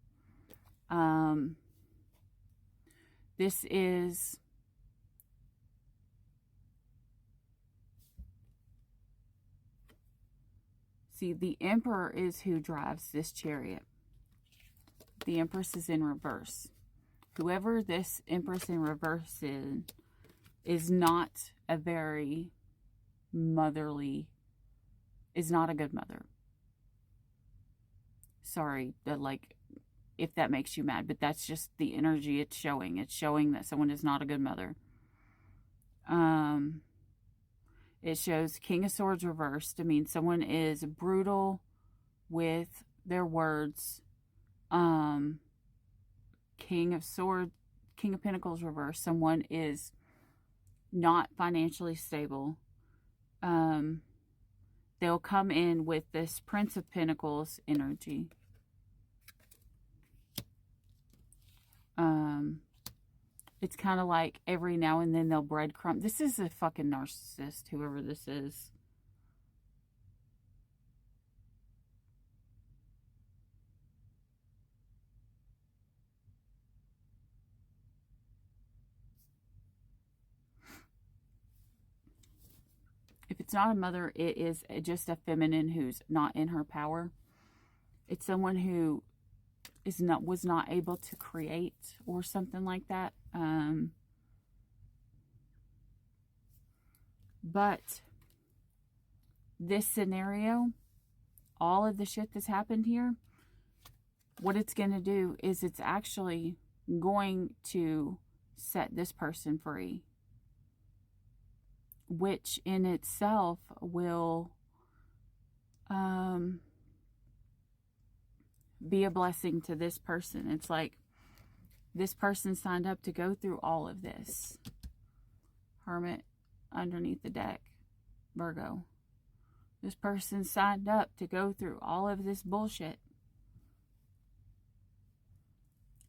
This is... See, the Emperor is who drives this chariot. The Empress is in reverse. Whoever this Empress in reverse is not a very motherly, is not a good mother. Sorry, like, if that makes you mad, but that's just the energy it's showing. It's showing that someone is not a good mother. It shows King of Swords reversed. I mean, someone is brutal with their words. King of Swords, King of Pentacles reversed. Someone is not financially stable. They'll come in with this Prince of Pentacles energy. It's kind of like every now and then they'll breadcrumb. This is a fucking narcissist, whoever this is. If it's not a mother, it is just a feminine who's not in her power. It's someone who was not able to create or something like that. But this scenario, all of the shit that's happened here, what it's going to do is it's actually going to set this person free, which in itself will be a blessing to this person. It's like this person signed up to go through all of this. Hermit underneath the deck, Virgo. This person signed up to go through all of this bullshit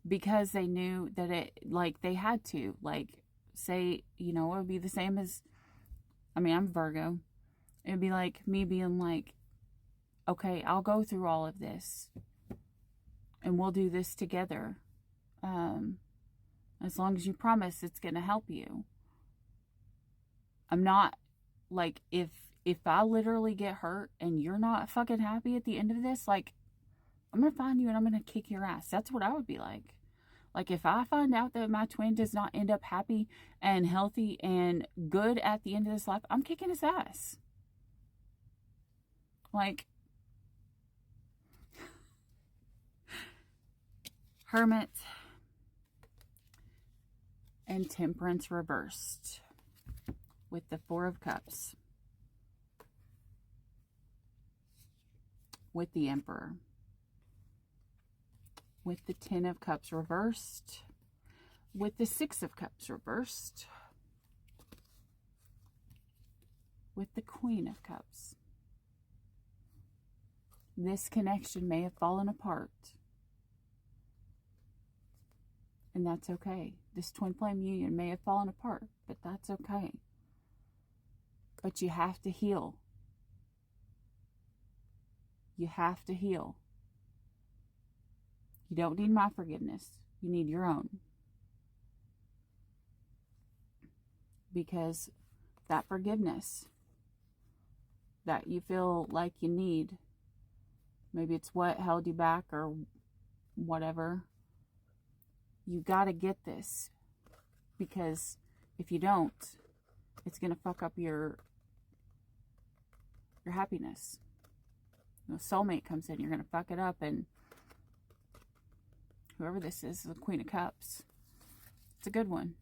because they knew that it, like, they had to, like, say, you know, it would be the same as, I mean, I'm Virgo. It would be like me being like, okay, I'll go through all of this and we'll do this together. As long as you promise it's going to help you. I'm not, like, if I literally get hurt and you're not fucking happy at the end of this, like, I'm going to find you and I'm going to kick your ass. That's what I would be like. Like, if I find out that my twin does not end up happy and healthy and good at the end of this life, I'm kicking his ass. Like, Hermit and Temperance reversed with the Four of Cups, with the Emperor, with the Ten of Cups reversed, with the Six of Cups reversed, with the Queen of Cups. This connection may have fallen apart, and that's okay. This twin flame union may have fallen apart, but that's okay. But you have to heal. You have to heal. You don't need my forgiveness. You need your own. Because that forgiveness that you feel like you need, maybe it's what held you back or whatever, you got to get this. Because if you don't, it's going to fuck up your happiness. The soulmate comes in, you're going to fuck it up, and whoever this is, the Queen of Cups, it's a good one.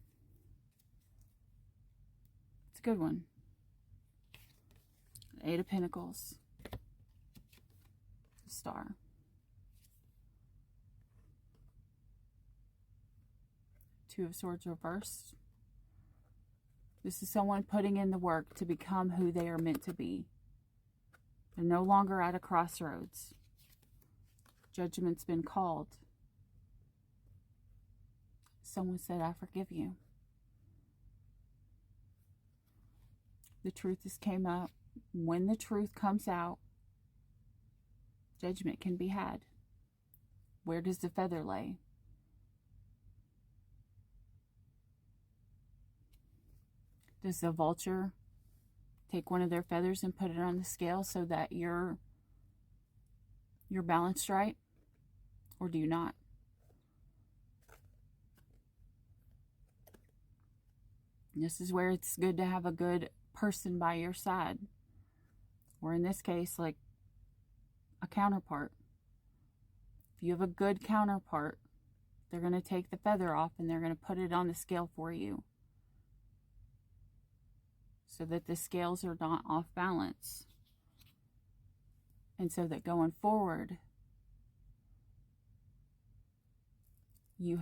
It's a good one. Eight of Pentacles. Star. Two of Swords reversed. This is someone putting in the work to become who they are meant to be. They're no longer at a crossroads. Judgment's been called. Someone said, I forgive you. The truth has came up. When the truth comes out, judgment can be had. Where does the feather lay? Does the vulture take one of their feathers and put it on the scale so that you're balanced right? Or do you not? This is where it's good to have a good person by your side. Or in this case, like a counterpart. If you have a good counterpart, they're going to take the feather off and they're going to put it on the scale for you, so that the scales are not off balance. And so that going forward, the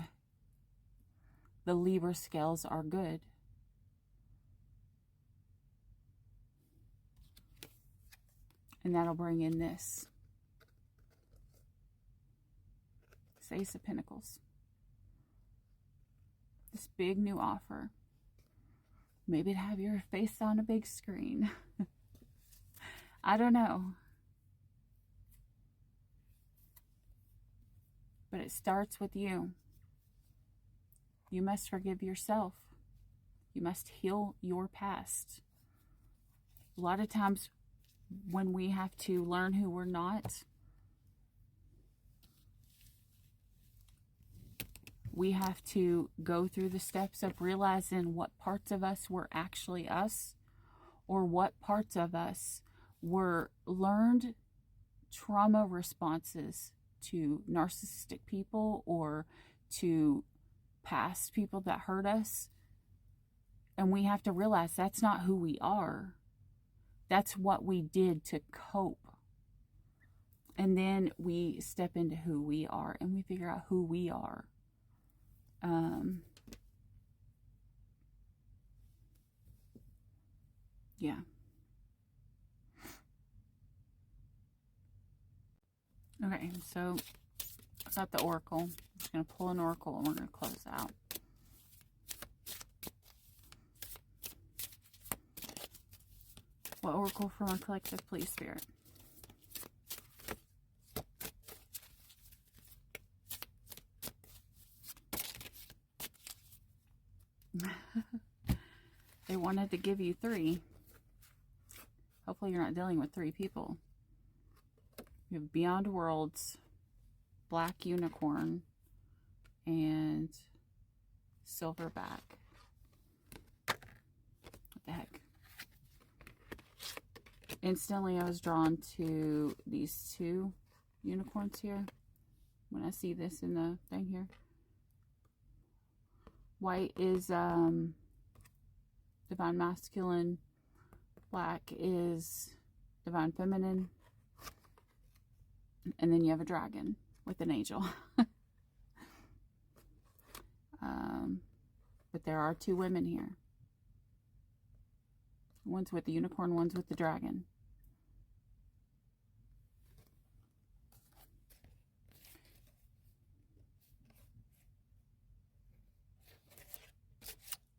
Libra scales are good. And that'll bring in this. Ace of Pentacles. This big new offer. Maybe to have your face on a big screen. I don't know. But it starts with you. You must forgive yourself. You must heal your past. A lot of times when we have to learn who we're not, we have to go through the steps of realizing what parts of us were actually us, or what parts of us were learned trauma responses to narcissistic people or to past people that hurt us. And we have to realize that's not who we are. That's what we did to cope. And then we step into who we are and we figure out who we are. Yeah. Okay, so I got the oracle. I'm just going to pull an oracle and we're going to close out. What oracle from our collective, please, Spirit? They wanted to give you 3. Hopefully you're not dealing with 3 people. You have Beyond Worlds, Black Unicorn, and Silverback. What the heck? Instantly I was drawn to these 2 unicorns here. When I see this in the thing here. White is Divine Masculine. Black is Divine Feminine. And then you have a dragon with an angel. But there are 2 women here. One's with the unicorn, one's with the dragon.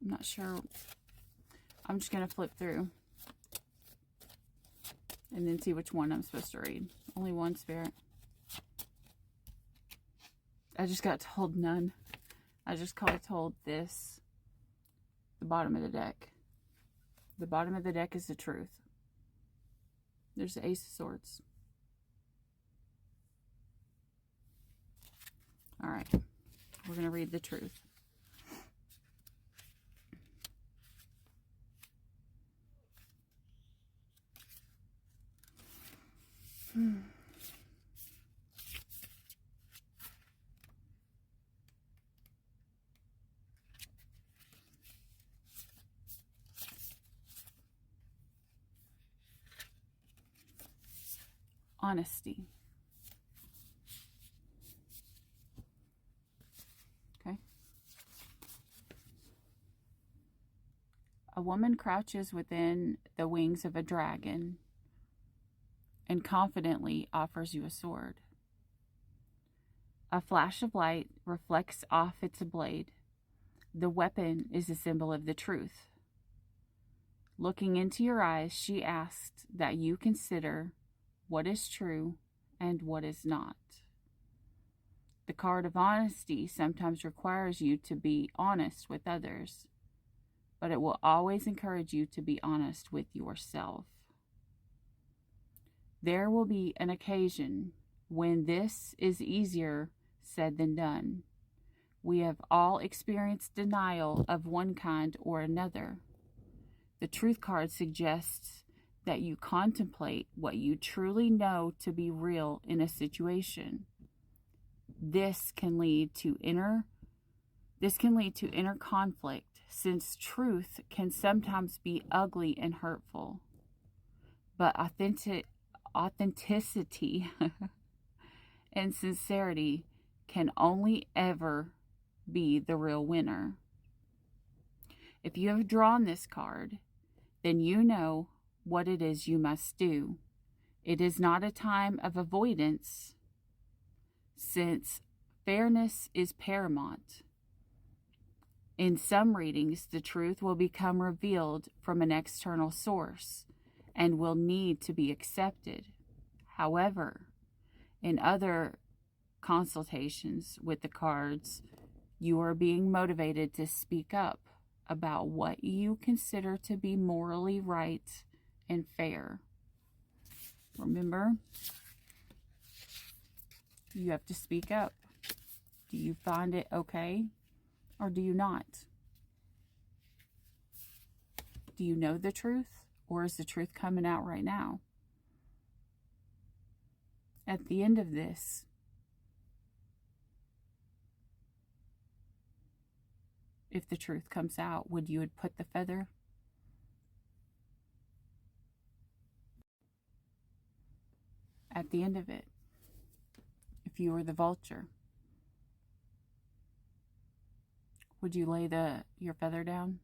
I'm not sure. I'm just going to flip through and then see which one I'm supposed to read. Only one, Spirit. I just got told none. I just got told this. The bottom of the deck. The bottom of the deck is the truth. There's the Ace of Swords. Alright. We're going to read the truth. Honesty. Okay. A woman crouches within the wings of a dragon and confidently offers you a sword. A flash of light reflects off its blade. The weapon is a symbol of the truth. Looking into your eyes, she asked that you consider what is true and what is not. The card of honesty sometimes requires you to be honest with others, but it will always encourage you to be honest with yourself. There will be an occasion when this is easier said than done. We have all experienced denial of one kind or another. The truth card suggests that you contemplate what you truly know to be real in a situation. This can lead to inner conflict, since truth can sometimes be ugly and hurtful. But authenticity and sincerity can only ever be the real winner. If you have drawn this card, then you know what it is you must do. It is not a time of avoidance, since fairness is paramount. In some readings, the truth will become revealed from an external source and will need to be accepted. However, in other consultations with the cards, you are being motivated to speak up about what you consider to be morally right and fair. Remember, you have to speak up. Do you find it okay or do you not? Do you know the truth, or is the truth coming out right now? At the end of this, if the truth comes out, would you put the feather? At the end of it, if you were the vulture, would you lay your feather down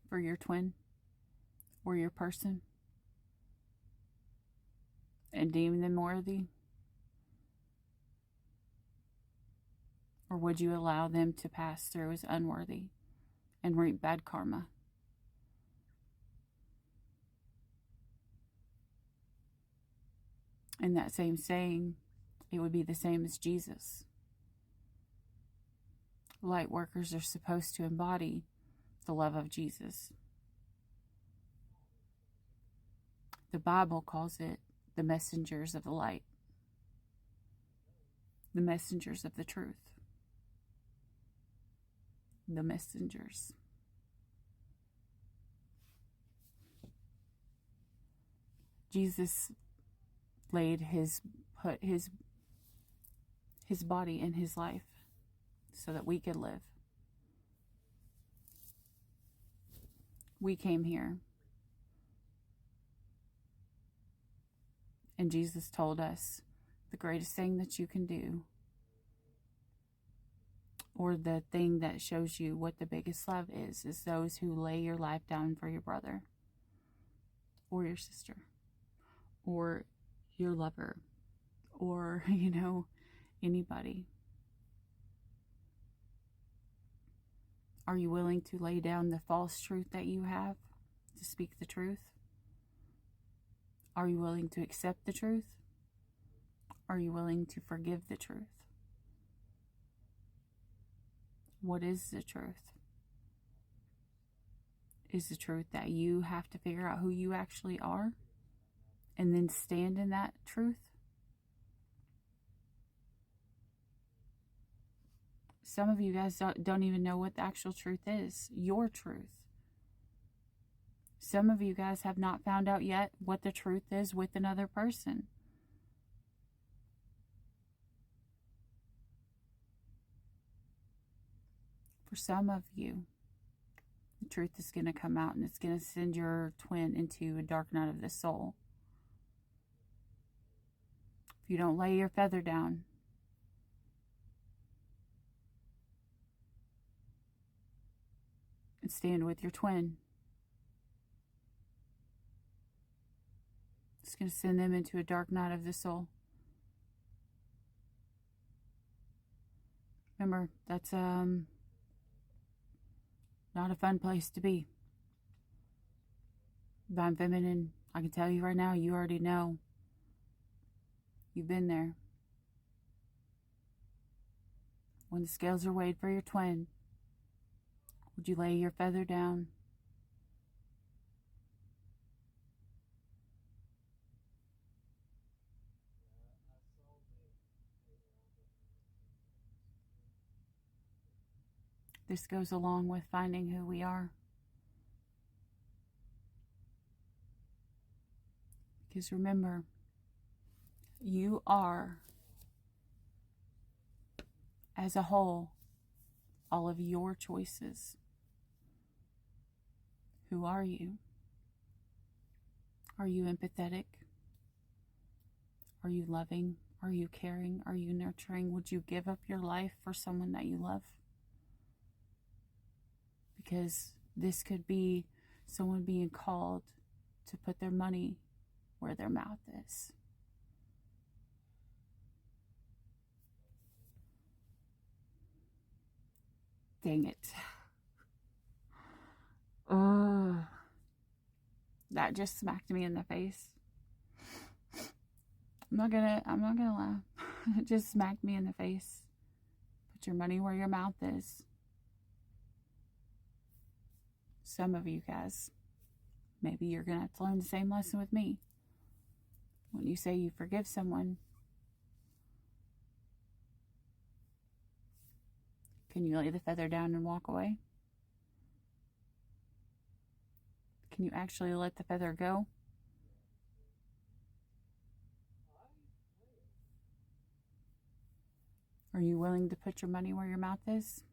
for your twin or your person and deem them worthy? Or would you allow them to pass through as unworthy and reap bad karma? In that same saying, it would be the same as Jesus. Light workers are supposed to embody the love of Jesus. The Bible calls it the messengers of the light, the messengers of the truth, the messengers. Jesus put his body in his life so that we could live. We came here, and Jesus told us the greatest thing that you can do, or the thing that shows you what the biggest love is those who lay your life down for your brother or your sister or your lover or, anybody. Are you willing to lay down the false truth that you have to speak the truth? Are you willing to accept the truth? Are you willing to forgive the truth? What is the truth? Is the truth that you have to figure out who you actually are and then stand in that truth? Some of you guys don't even know what the actual truth is, your truth. Some of you guys have not found out yet what the truth is with another person. For some of you, the truth is going to come out and it's going to send your twin into a dark night of the soul. If you don't lay your feather down, and stand with your twin. It's going to send them into a dark night of the soul. Remember, that's not a fun place to be. Divine Feminine, I can tell you right now, you already know. You've been there. When the scales are weighed for your twin, would you lay your feather down? This goes along with finding who we are. Because remember, you are, as a whole, all of your choices. Who are you? Are you empathetic? Are you loving? Are you caring? Are you nurturing? Would you give up your life for someone that you love? Because this could be someone being called to put their money where their mouth is. Dang it. Ugh. That just smacked me in the face. I'm not gonna laugh. It just smacked me in the face. Put your money where your mouth is. Some of you guys, maybe you're gonna have to learn the same lesson with me. When you say you forgive someone, can you lay the feather down and walk away? Can you actually let the feather go? Are you willing to put your money where your mouth is?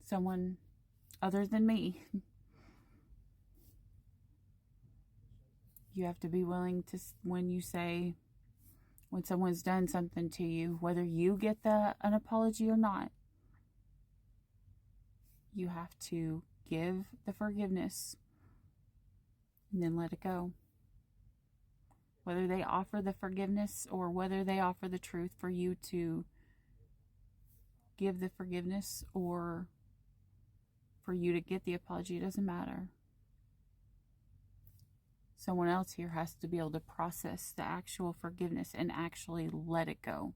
Someone other than me. You have to be willing to, when someone's done something to you, whether you get an apology or not, you have to give the forgiveness and then let it go. Whether they offer the forgiveness or whether they offer the truth for you to give the forgiveness or for you to get the apology, it doesn't matter. Someone else here has to be able to process the actual forgiveness and actually let it go.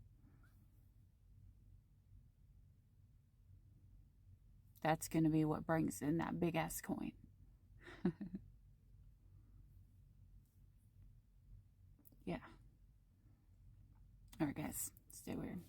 That's going to be what brings in that big ass coin. Yeah. All right, guys, stay weird.